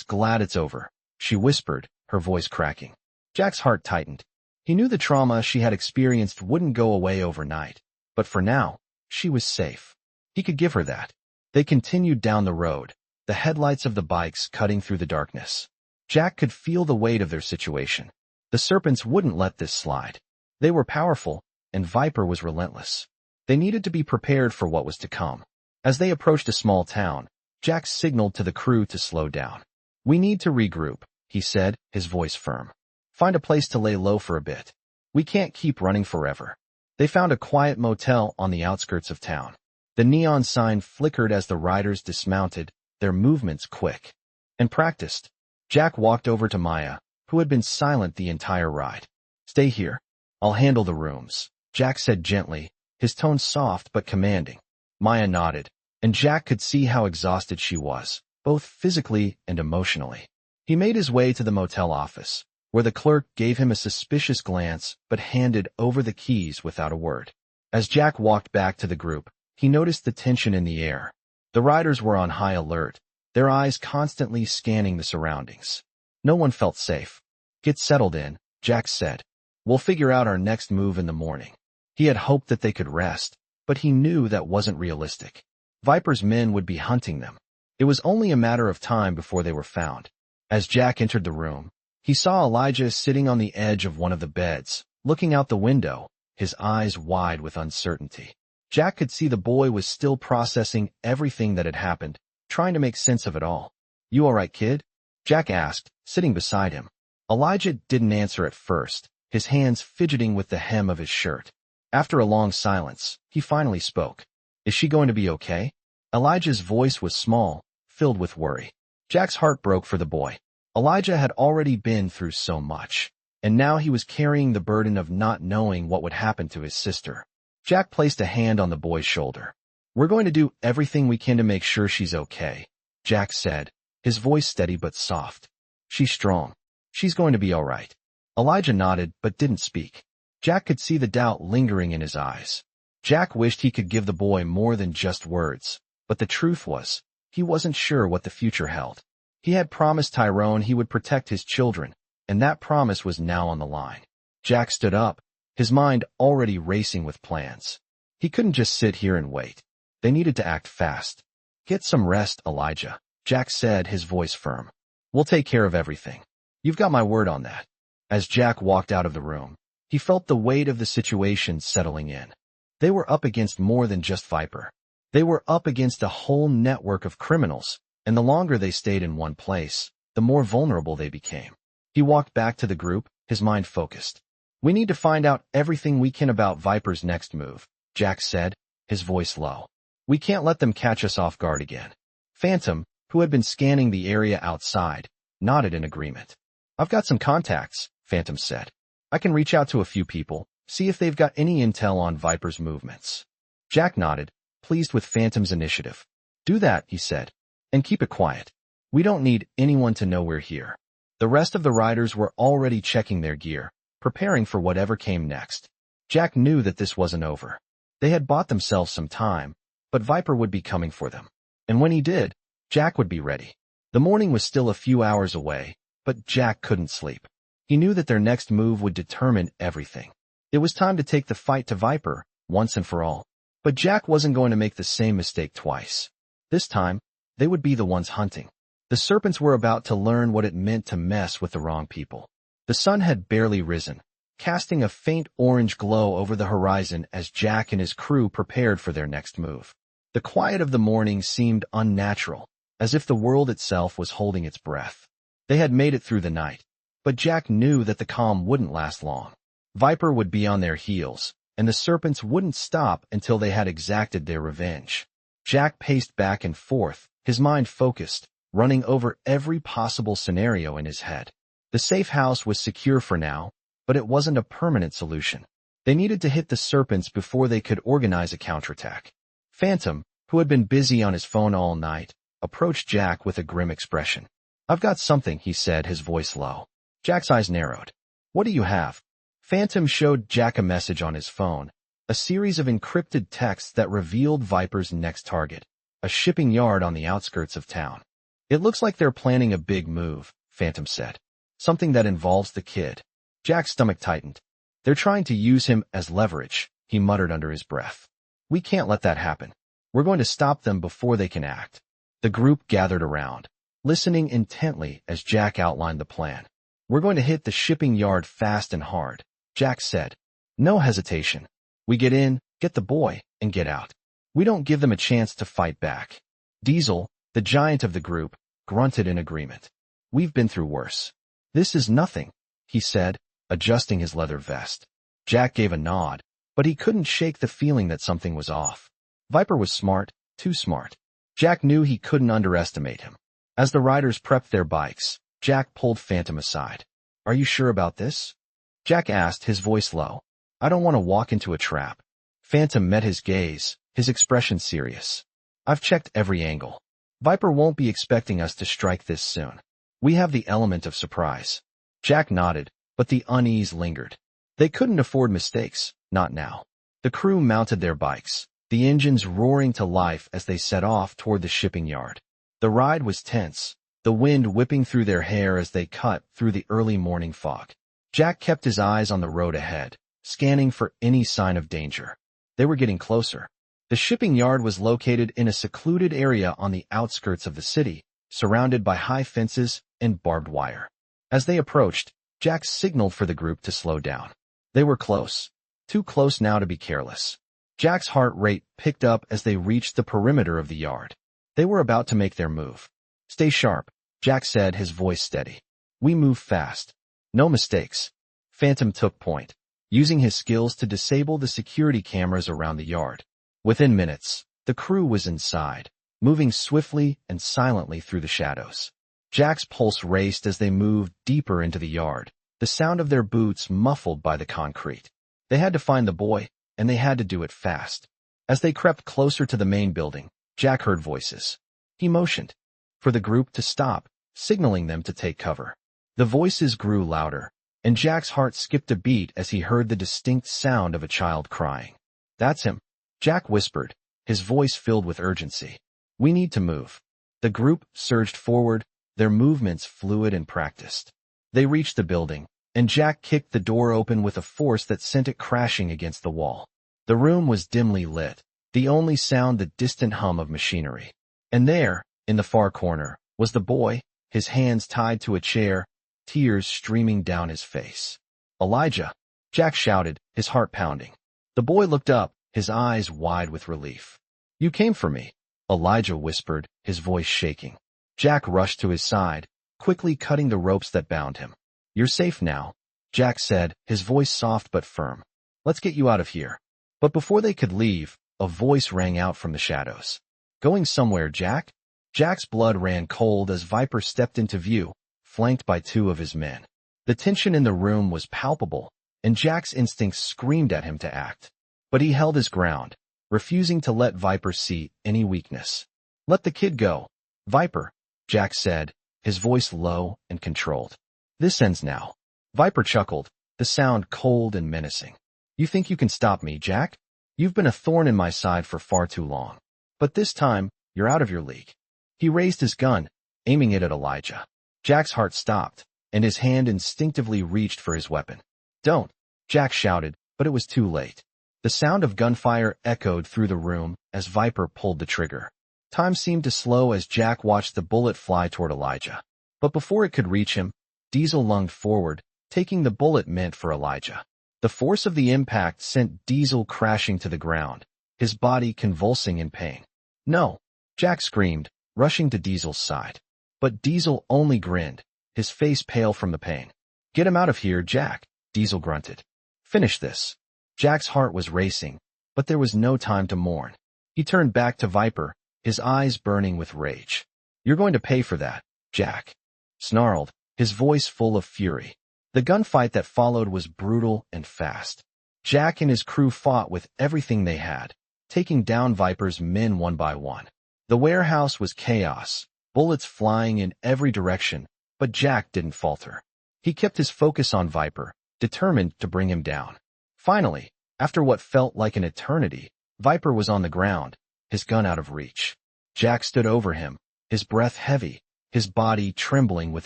glad it's over," she whispered, her voice cracking. Jack's heart tightened. He knew the trauma she had experienced wouldn't go away overnight, but for now, she was safe. He could give her that. They continued down the road, the headlights of the bikes cutting through the darkness. Jack could feel the weight of their situation. The Serpents wouldn't let this slide. They were powerful, and Viper was relentless. They needed to be prepared for what was to come. As they approached a small town, Jack signaled to the crew to slow down. "We need to regroup," he said, his voice firm. "Find a place to lay low for a bit. We can't keep running forever." They found a quiet motel on the outskirts of town. The neon sign flickered as the riders dismounted, their movements quick and practiced. Jack walked over to Maya, who had been silent the entire ride. "Stay here. I'll handle the rooms," Jack said gently, his tone soft but commanding. Maya nodded, and Jack could see how exhausted she was, both physically and emotionally. He made his way to the motel office, where the clerk gave him a suspicious glance but handed over the keys without a word. As Jack walked back to the group, he noticed the tension in the air. The riders were on high alert, their eyes constantly scanning the surroundings. No one felt safe. "Get settled in," Jack said. "We'll figure out our next move in the morning." He had hoped that they could rest, but he knew that wasn't realistic. Viper's men would be hunting them. It was only a matter of time before they were found. As Jack entered the room, he saw Elijah sitting on the edge of one of the beds, looking out the window, his eyes wide with uncertainty. Jack could see the boy was still processing everything that had happened, trying to make sense of it all. "You all right, kid?" Jack asked, sitting beside him. Elijah didn't answer at first, his hands fidgeting with the hem of his shirt. After a long silence, he finally spoke. "Is she going to be okay?" Elijah's voice was small, filled with worry. Jack's heart broke for the boy. Elijah had already been through so much, and now he was carrying the burden of not knowing what would happen to his sister. Jack placed a hand on the boy's shoulder. "We're going to do everything we can to make sure she's okay," Jack said, his voice steady but soft. "She's strong. She's going to be all right." Elijah nodded but didn't speak. Jack could see the doubt lingering in his eyes. Jack wished he could give the boy more than just words, but the truth was, he wasn't sure what the future held. He had promised Tyrone he would protect his children, and that promise was now on the line. Jack stood up, his mind already racing with plans. He couldn't just sit here and wait. They needed to act fast. "Get some rest, Elijah," Jack said, his voice firm. "We'll take care of everything. You've got my word on that." As Jack walked out of the room, he felt the weight of the situation settling in. They were up against more than just Viper. They were up against a whole network of criminals, and the longer they stayed in one place, the more vulnerable they became. He walked back to the group, his mind focused. "We need to find out everything we can about Viper's next move," Jack said, his voice low. "We can't let them catch us off guard again." Phantom, who had been scanning the area outside, nodded in agreement. "I've got some contacts," Phantom said. "I can reach out to a few people, see if they've got any intel on Viper's movements." Jack nodded, pleased with Phantom's initiative. "Do that," he said, "and keep it quiet. We don't need anyone to know we're here." The rest of the riders were already checking their gear, preparing for whatever came next. Jack knew that this wasn't over. They had bought themselves some time, but Viper would be coming for them. And when he did, Jack would be ready. The morning was still a few hours away, but Jack couldn't sleep. He knew that their next move would determine everything. It was time to take the fight to Viper, once and for all. But Jack wasn't going to make the same mistake twice. This time, they would be the ones hunting. The Serpents were about to learn what it meant to mess with the wrong people. The sun had barely risen, casting a faint orange glow over the horizon as Jack and his crew prepared for their next move. The quiet of the morning seemed unnatural, as if the world itself was holding its breath. They had made it through the night, but Jack knew that the calm wouldn't last long. Viper would be on their heels, and the Serpents wouldn't stop until they had exacted their revenge. Jack paced back and forth, his mind focused, running over every possible scenario in his head. The safe house was secure for now, but it wasn't a permanent solution. They needed to hit the Serpents before they could organize a counterattack. Phantom, who had been busy on his phone all night, approached Jack with a grim expression. "I've got something," he said, his voice low. Jack's eyes narrowed. "What do you have?" Phantom showed Jack a message on his phone, a series of encrypted texts that revealed Viper's next target, a shipping yard on the outskirts of town. "It looks like they're planning a big move," Phantom said. "Something that involves the kid." Jack's stomach tightened. "They're trying to use him as leverage," he muttered under his breath. "We can't let that happen. We're going to stop them before they can act." The group gathered around, listening intently as Jack outlined the plan. "We're going to hit the shipping yard fast and hard," Jack said. "No hesitation. We get in, get the boy, and get out. We don't give them a chance to fight back." Diesel, the giant of the group, grunted in agreement. "We've been through worse." "This is nothing," he said, adjusting his leather vest. Jack gave a nod, but he couldn't shake the feeling that something was off. Viper was smart, too smart. Jack knew he couldn't underestimate him. As the riders prepped their bikes, Jack pulled Phantom aside. "Are you sure about this?" Jack asked, his voice low. "I don't want to walk into a trap." Phantom met his gaze, his expression serious. "I've checked every angle. Viper won't be expecting us to strike this soon. We have the element of surprise." Jack nodded, but the unease lingered. They couldn't afford mistakes, not now. The crew mounted their bikes, the engines roaring to life as they set off toward the shipping yard. The ride was tense, the wind whipping through their hair as they cut through the early morning fog. Jack kept his eyes on the road ahead, scanning for any sign of danger. They were getting closer. The shipping yard was located in a secluded area on the outskirts of the city, surrounded by high fences and barbed wire. As they approached, Jack signaled for the group to slow down. They were close, too close now to be careless. Jack's heart rate picked up as they reached the perimeter of the yard. They were about to make their move. "Stay sharp," Jack said, his voice steady. "We move fast. No mistakes." Phantom took point, using his skills to disable the security cameras around the yard. Within minutes, the crew was inside, moving swiftly and silently through the shadows. Jack's pulse raced as they moved deeper into the yard, the sound of their boots muffled by the concrete. They had to find the boy, and they had to do it fast. As they crept closer to the main building, Jack heard voices. He motioned for the group to stop, signaling them to take cover. The voices grew louder, and Jack's heart skipped a beat as he heard the distinct sound of a child crying. "That's him," Jack whispered, his voice filled with urgency. "We need to move." The group surged forward, their movements fluid and practiced. They reached the building, and Jack kicked the door open with a force that sent it crashing against the wall. The room was dimly lit, the only sound the distant hum of machinery. And there, in the far corner, was the boy, his hands tied to a chair, tears streaming down his face. "Elijah!" Jack shouted, his heart pounding. The boy looked up, his eyes wide with relief. "You came for me," Elijah whispered, his voice shaking. Jack rushed to his side, quickly cutting the ropes that bound him. "You're safe now," Jack said, his voice soft but firm. "Let's get you out of here." But before they could leave, a voice rang out from the shadows. "Going somewhere, Jack?" Jack's blood ran cold as Viper stepped into view, flanked by two of his men. The tension in the room was palpable, and Jack's instincts screamed at him to act. But he held his ground, refusing to let Viper see any weakness. "Let the kid go, Viper," Jack said, his voice low and controlled. "This ends now." Viper chuckled, the sound cold and menacing. "You think you can stop me, Jack? You've been a thorn in my side for far too long. But this time, you're out of your league." He raised his gun, aiming it at Elijah. Jack's heart stopped, and his hand instinctively reached for his weapon. "Don't," Jack shouted, but it was too late. The sound of gunfire echoed through the room as Viper pulled the trigger. Time seemed to slow as Jack watched the bullet fly toward Elijah. But before it could reach him, Diesel lunged forward, taking the bullet meant for Elijah. The force of the impact sent Diesel crashing to the ground, his body convulsing in pain. "No!" Jack screamed, rushing to Diesel's side. But Diesel only grinned, his face pale from the pain. "Get him out of here, Jack," Diesel grunted. "Finish this." Jack's heart was racing, but there was no time to mourn. He turned back to Viper, his eyes burning with rage. "You're going to pay for that," Jack snarled, his voice full of fury. The gunfight that followed was brutal and fast. Jack and his crew fought with everything they had, taking down Viper's men one by one. The warehouse was chaos, bullets flying in every direction, but Jack didn't falter. He kept his focus on Viper, determined to bring him down. Finally, after what felt like an eternity, Viper was on the ground, his gun out of reach. Jack stood over him, his breath heavy, his body trembling with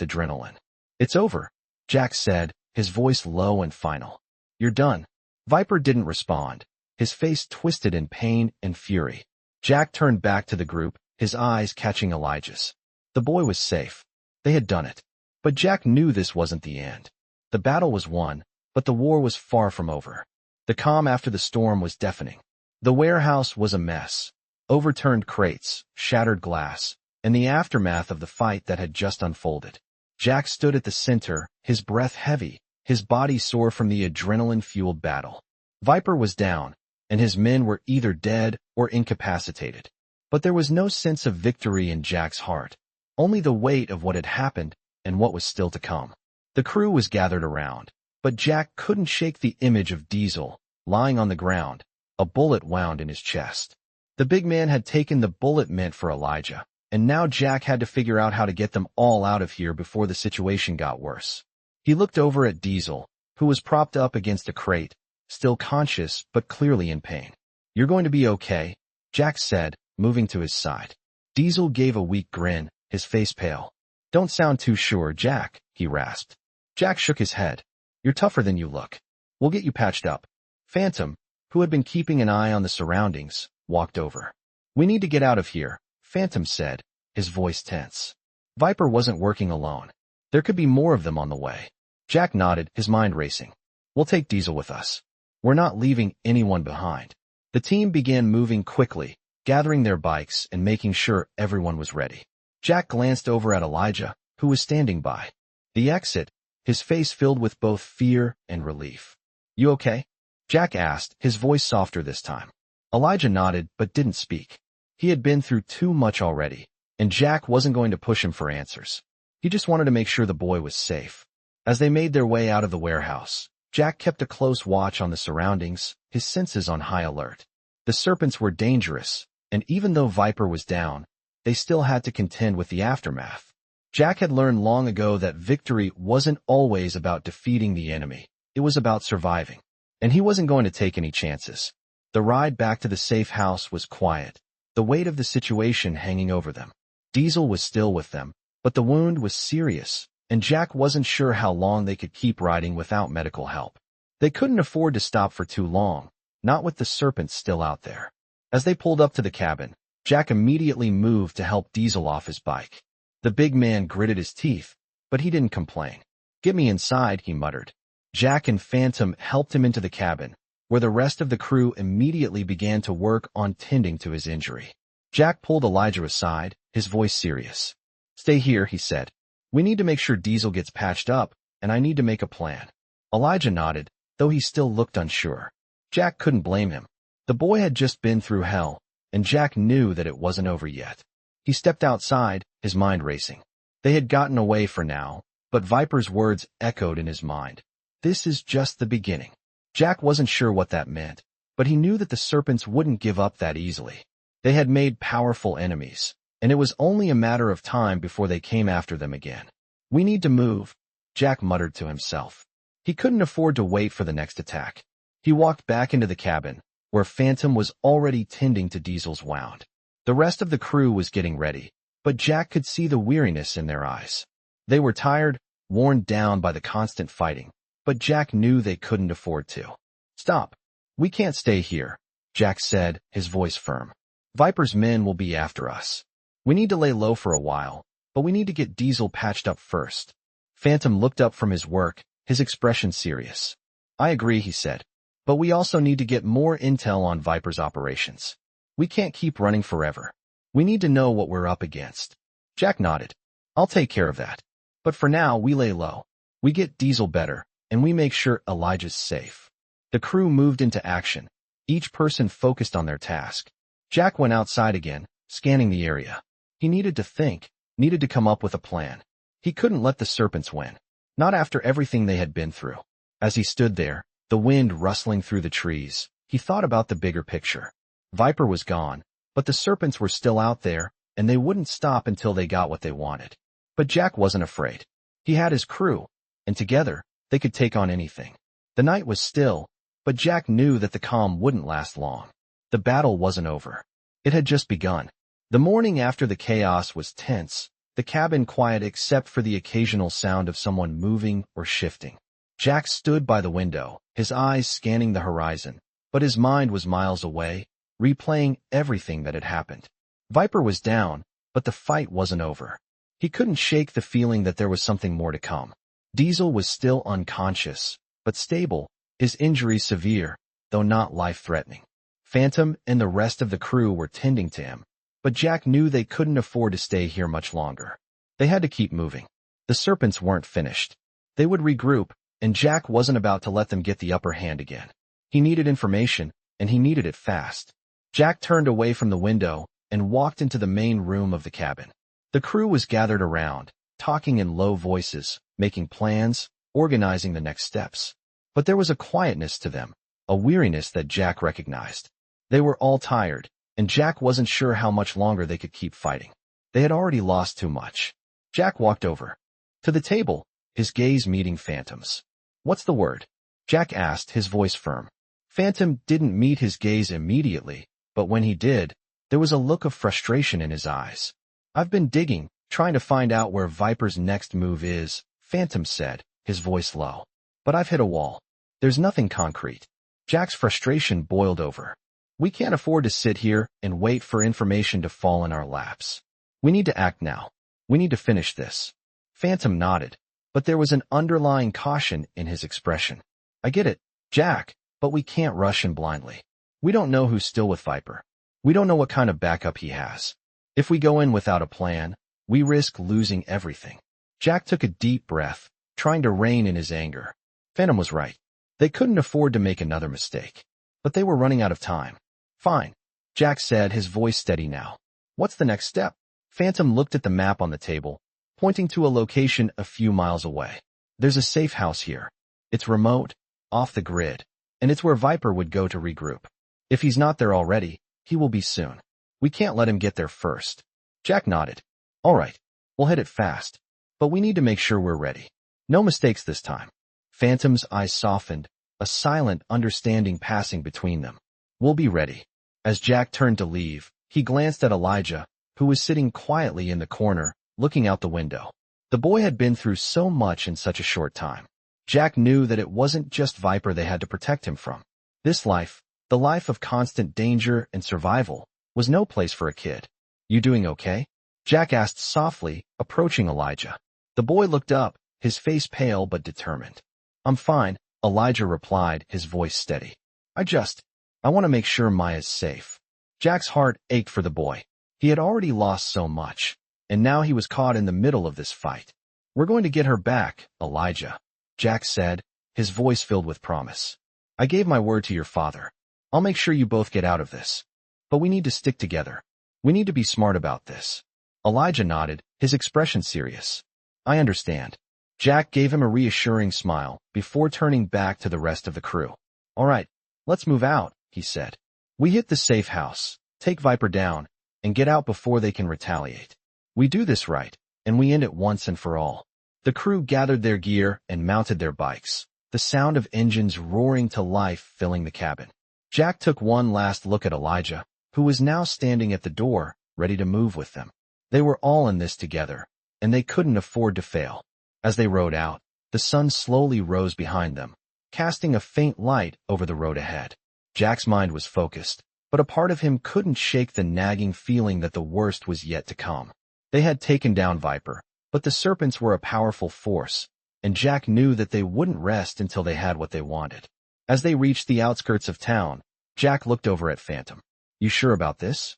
adrenaline. "It's over," Jack said, his voice low and final. "You're done." Viper didn't respond, his face twisted in pain and fury. Jack turned back to the group, his eyes catching Elijah's. The boy was safe. They had done it. But Jack knew this wasn't the end. The battle was won, but the war was far from over. The calm after the storm was deafening. The warehouse was a mess. Overturned crates, shattered glass, and the aftermath of the fight that had just unfolded. Jack stood at the center, his breath heavy, his body sore from the adrenaline-fueled battle. Viper was down, and his men were either dead or incapacitated. But there was no sense of victory in Jack's heart, only the weight of what had happened and what was still to come. The crew was gathered around, but Jack couldn't shake the image of Diesel, lying on the ground, a bullet wound in his chest. The big man had taken the bullet meant for Elijah, and now Jack had to figure out how to get them all out of here before the situation got worse. He looked over at Diesel, who was propped up against a crate, still conscious but clearly in pain. "You're going to be okay," Jack said, moving to his side. Diesel gave a weak grin, his face pale. "Don't sound too sure, Jack," he rasped. Jack shook his head. "You're tougher than you look. We'll get you patched up." Phantom, who had been keeping an eye on the surroundings, walked over. "We need to get out of here," Phantom said, his voice tense. Viper wasn't working alone. There could be more of them on the way. Jack nodded, his mind racing. "We'll take Diesel with us. We're not leaving anyone behind." The team began moving quickly, gathering their bikes and making sure everyone was ready. Jack glanced over at Elijah, who was standing by the exit, his face filled with both fear and relief. "You okay?" Jack asked, his voice softer this time. Elijah nodded but didn't speak. He had been through too much already, and Jack wasn't going to push him for answers. He just wanted to make sure the boy was safe. As they made their way out of the warehouse, Jack kept a close watch on the surroundings, his senses on high alert. The Serpents were dangerous, and even though Viper was down, they still had to contend with the aftermath. Jack had learned long ago that victory wasn't always about defeating the enemy, it was about surviving. And he wasn't going to take any chances. The ride back to the safe house was quiet, the weight of the situation hanging over them. Diesel was still with them, but the wound was serious, and Jack wasn't sure how long they could keep riding without medical help. They couldn't afford to stop for too long, not with the Serpents still out there. As they pulled up to the cabin, Jack immediately moved to help Diesel off his bike. The big man gritted his teeth, but he didn't complain. "Get me inside," he muttered. Jack and Phantom helped him into the cabin, where the rest of the crew immediately began to work on tending to his injury. Jack pulled Elijah aside, his voice serious. "Stay here," he said. "We need to make sure Diesel gets patched up, and I need to make a plan." Elijah nodded, though he still looked unsure. Jack couldn't blame him. The boy had just been through hell, and Jack knew that it wasn't over yet. He stepped outside, his mind racing. They had gotten away for now, but Viper's words echoed in his mind. This is just the beginning. Jack wasn't sure what that meant, but he knew that the Serpents wouldn't give up that easily. They had made powerful enemies, and it was only a matter of time before they came after them again. "We need to move," Jack muttered to himself. He couldn't afford to wait for the next attack. He walked back into the cabin, where Phantom was already tending to Diesel's wound. The rest of the crew was getting ready, but Jack could see the weariness in their eyes. They were tired, worn down by the constant fighting, but Jack knew they couldn't afford to. "Stop. We can't stay here," Jack said, his voice firm. "Viper's men will be after us. We need to lay low for a while, but we need to get Diesel patched up first." Phantom looked up from his work, his expression serious. "I agree," he said. "But we also need to get more intel on Viper's operations. We can't keep running forever. We need to know what we're up against." Jack nodded. "I'll take care of that. But for now, we lay low. We get Diesel better, and we make sure Elijah's safe." The crew moved into action, each person focused on their task. Jack went outside again, scanning the area. He needed to think, needed to come up with a plan. He couldn't let the Serpents win, not after everything they had been through. As he stood there, the wind rustling through the trees, he thought about the bigger picture. Viper was gone, but the Serpents were still out there, and they wouldn't stop until they got what they wanted. But Jack wasn't afraid. He had his crew, and together, they could take on anything. The night was still, but Jack knew that the calm wouldn't last long. The battle wasn't over. It had just begun. The morning after the chaos was tense, the cabin quiet except for the occasional sound of someone moving or shifting. Jack stood by the window, his eyes scanning the horizon, but his mind was miles away, replaying everything that had happened. Viper was down, but the fight wasn't over. He couldn't shake the feeling that there was something more to come. Diesel was still unconscious, but stable, his injuries severe, though not life-threatening. Phantom and the rest of the crew were tending to him, but Jack knew they couldn't afford to stay here much longer. They had to keep moving. The Serpents weren't finished. They would regroup, and Jack wasn't about to let them get the upper hand again. He needed information, and he needed it fast. Jack turned away from the window and walked into the main room of the cabin. The crew was gathered around, talking in low voices, making plans, organizing the next steps. But there was a quietness to them, a weariness that Jack recognized. They were all tired, and Jack wasn't sure how much longer they could keep fighting. They had already lost too much. Jack walked over to the table, his gaze meeting Phantom's. "What's the word?" Jack asked, his voice firm. Phantom didn't meet his gaze immediately, but when he did, there was a look of frustration in his eyes. "I've been digging, trying to find out where Viper's next move is," Phantom said, his voice low. "But I've hit a wall. There's nothing concrete." Jack's frustration boiled over. "We can't afford to sit here and wait for information to fall in our laps. We need to act now. We need to finish this." Phantom nodded, but there was an underlying caution in his expression. "I get it, Jack, but we can't rush in blindly. We don't know who's still with Viper. We don't know what kind of backup he has. If we go in without a plan, we risk losing everything. Jack took a deep breath, trying to rein in his anger. Phantom was right. They couldn't afford to make another mistake. But they were running out of time. Fine, Jack said, his voice steady now. What's the next step? Phantom looked at the map on the table, pointing to a location a few miles away. There's a safe house here. It's remote, off the grid, and it's where Viper would go to regroup. If he's not there already, he will be soon. We can't let him get there first. Jack nodded. All right, we'll hit it fast, but we need to make sure we're ready. No mistakes this time. Phantom's eyes softened, a silent understanding passing between them. We'll be ready. As Jack turned to leave, he glanced at Elijah, who was sitting quietly in the corner, looking out the window. The boy had been through so much in such a short time. Jack knew that it wasn't just Viper they had to protect him from. This life, the life of constant danger and survival, was no place for a kid. You doing okay? Jack asked softly, approaching Elijah. The boy looked up, his face pale but determined. I'm fine, Elijah replied, his voice steady. I want to make sure Maya's safe. Jack's heart ached for the boy. He had already lost so much, and now he was caught in the middle of this fight. We're going to get her back, Elijah, Jack said, his voice filled with promise. I gave my word to your father. I'll make sure you both get out of this. But we need to stick together. We need to be smart about this. Elijah nodded, his expression serious. I understand. Jack gave him a reassuring smile before turning back to the rest of the crew. All right, let's move out, he said. We hit the safe house, take Viper down, and get out before they can retaliate. We do this right, and we end it once and for all. The crew gathered their gear and mounted their bikes, the sound of engines roaring to life filling the cabin. Jack took one last look at Elijah, who was now standing at the door, ready to move with them. They were all in this together, and they couldn't afford to fail. As they rode out, the sun slowly rose behind them, casting a faint light over the road ahead. Jack's mind was focused, but a part of him couldn't shake the nagging feeling that the worst was yet to come. They had taken down Viper, but the Serpents were a powerful force, and Jack knew that they wouldn't rest until they had what they wanted. As they reached the outskirts of town, Jack looked over at Phantom. You sure about this?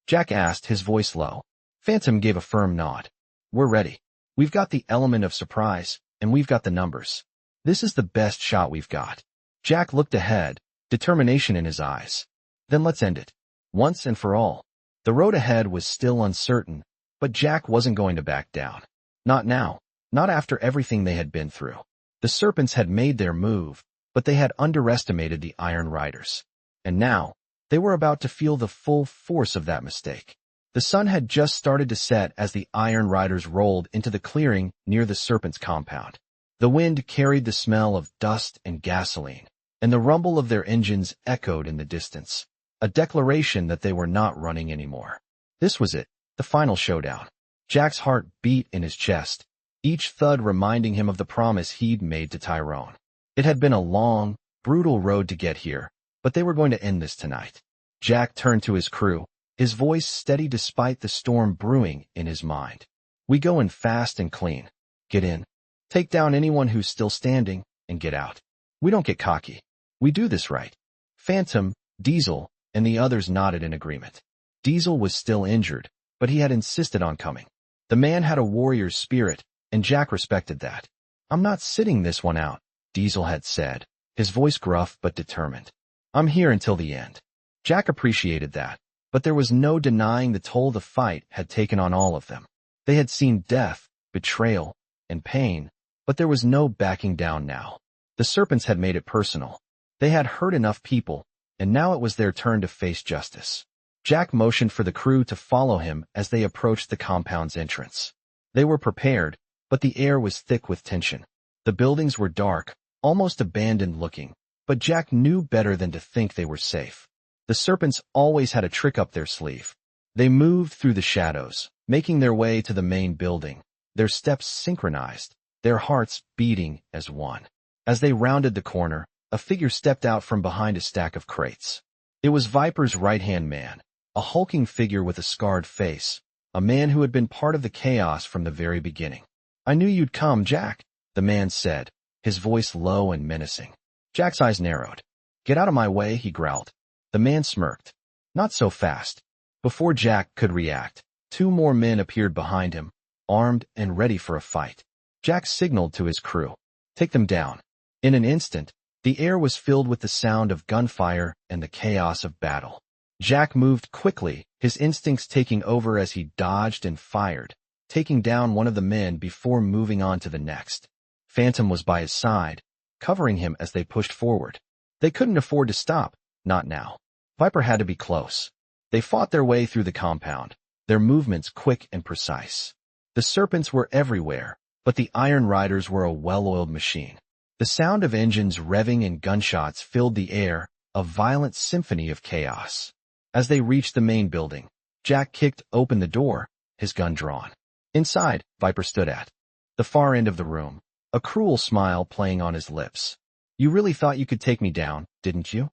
Jack asked, his voice low. Phantom gave a firm nod. We're ready. We've got the element of surprise, and we've got the numbers. This is the best shot we've got. Jack looked ahead, determination in his eyes. Then let's end it. Once and for all. The road ahead was still uncertain, but Jack wasn't going to back down. Not now. Not after everything they had been through. The Serpents had made their move, but they had underestimated the Iron Riders. And now, they were about to feel the full force of that mistake. The sun had just started to set as the Iron Riders rolled into the clearing near the Serpents' compound. The wind carried the smell of dust and gasoline, and the rumble of their engines echoed in the distance, a declaration that they were not running anymore. This was it, the final showdown. Jack's heart beat in his chest, each thud reminding him of the promise he'd made to Tyrone. It had been a long, brutal road to get here, but they were going to end this tonight. Jack turned to his crew, his voice steady despite the storm brewing in his mind. We go in fast and clean. Get in. Take down anyone who's still standing, and get out. We don't get cocky. We do this right. Phantom, Diesel, and the others nodded in agreement. Diesel was still injured, but he had insisted on coming. The man had a warrior's spirit, and Jack respected that. I'm not sitting this one out, Diesel had said, his voice gruff but determined. I'm here until the end. Jack appreciated that, but there was no denying the toll the fight had taken on all of them. They had seen death, betrayal, and pain, but there was no backing down now. The Serpents had made it personal. They had hurt enough people, and now it was their turn to face justice. Jack motioned for the crew to follow him as they approached the compound's entrance. They were prepared, but the air was thick with tension. The buildings were dark, almost abandoned looking, but Jack knew better than to think they were safe. The Serpents always had a trick up their sleeve. They moved through the shadows, making their way to the main building, their steps synchronized, their hearts beating as one. As they rounded the corner, a figure stepped out from behind a stack of crates. It was Viper's right-hand man, a hulking figure with a scarred face, a man who had been part of the chaos from the very beginning. I knew you'd come, Jack, the man said, his voice low and menacing. Jack's eyes narrowed. Get out of my way, he growled. The man smirked. Not so fast. Before Jack could react, two more men appeared behind him, armed and ready for a fight. Jack signaled to his crew. Take them down. In an instant, the air was filled with the sound of gunfire and the chaos of battle. Jack moved quickly, his instincts taking over as he dodged and fired, taking down one of the men before moving on to the next. Phantom was by his side, covering him as they pushed forward. They couldn't afford to stop, not now. Viper had to be close. They fought their way through the compound, their movements quick and precise. The Serpents were everywhere, but the Iron Riders were a well-oiled machine. The sound of engines revving and gunshots filled the air, a violent symphony of chaos. As they reached the main building, Jack kicked open the door, his gun drawn. Inside, Viper stood at the far end of the room, a cruel smile playing on his lips. You really thought you could take me down, didn't you?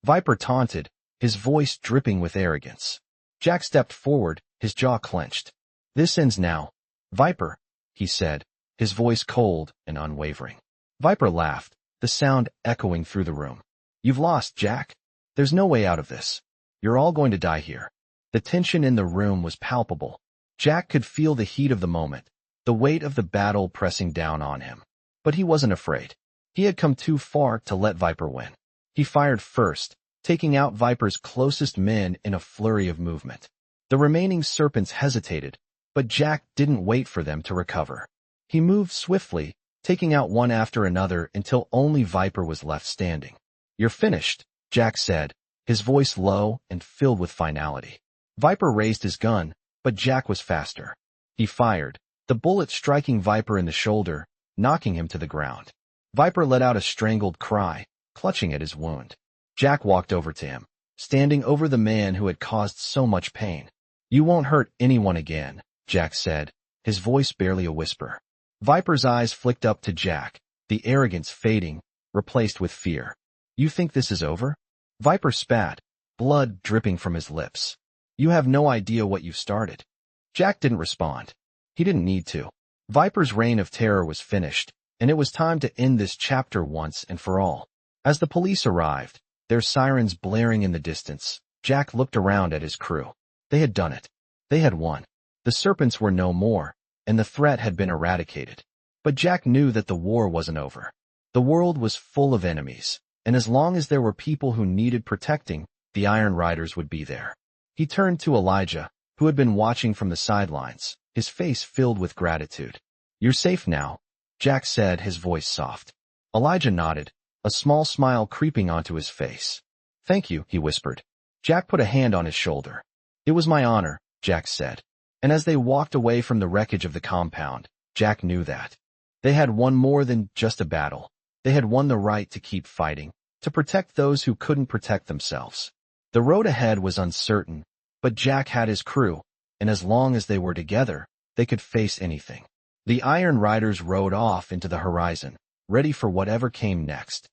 Viper taunted, his voice dripping with arrogance. Jack stepped forward, his jaw clenched. This ends now, Viper, he said, his voice cold and unwavering. Viper laughed, the sound echoing through the room. You've lost, Jack. There's no way out of this. You're all going to die here. The tension in the room was palpable. Jack could feel the heat of the moment, the weight of the battle pressing down on him. But he wasn't afraid. He had come too far to let Viper win. He fired first, taking out Viper's closest men in a flurry of movement. The remaining Serpents hesitated, but Jack didn't wait for them to recover. He moved swiftly, taking out one after another until only Viper was left standing. You're finished, Jack said, his voice low and filled with finality. Viper raised his gun, but Jack was faster. He fired, the bullet striking Viper in the shoulder, knocking him to the ground. Viper let out a strangled cry, clutching at his wound. Jack walked over to him, standing over the man who had caused so much pain. You won't hurt anyone again, Jack said, his voice barely a whisper. Viper's eyes flicked up to Jack, the arrogance fading, replaced with fear. You think this is over? Viper spat, blood dripping from his lips. You have no idea what you've started. Jack didn't respond. He didn't need to. Viper's reign of terror was finished, and it was time to end this chapter once and for all. As the police arrived, their sirens blaring in the distance, Jack looked around at his crew. They had done it. They had won. The Serpents were no more, and the threat had been eradicated. But Jack knew that the war wasn't over. The world was full of enemies, and as long as there were people who needed protecting, the Iron Riders would be there. He turned to Elijah, who had been watching from the sidelines, his face filled with gratitude. You're safe now, Jack said, his voice soft. Elijah nodded, a small smile creeping onto his face. Thank you, he whispered. Jack put a hand on his shoulder. It was my honor, Jack said. And as they walked away from the wreckage of the compound, Jack knew that they had won more than just a battle. They had won the right to keep fighting, to protect those who couldn't protect themselves. The road ahead was uncertain, but Jack had his crew, and as long as they were together, they could face anything. The Iron Riders rode off into the horizon, ready for whatever came next.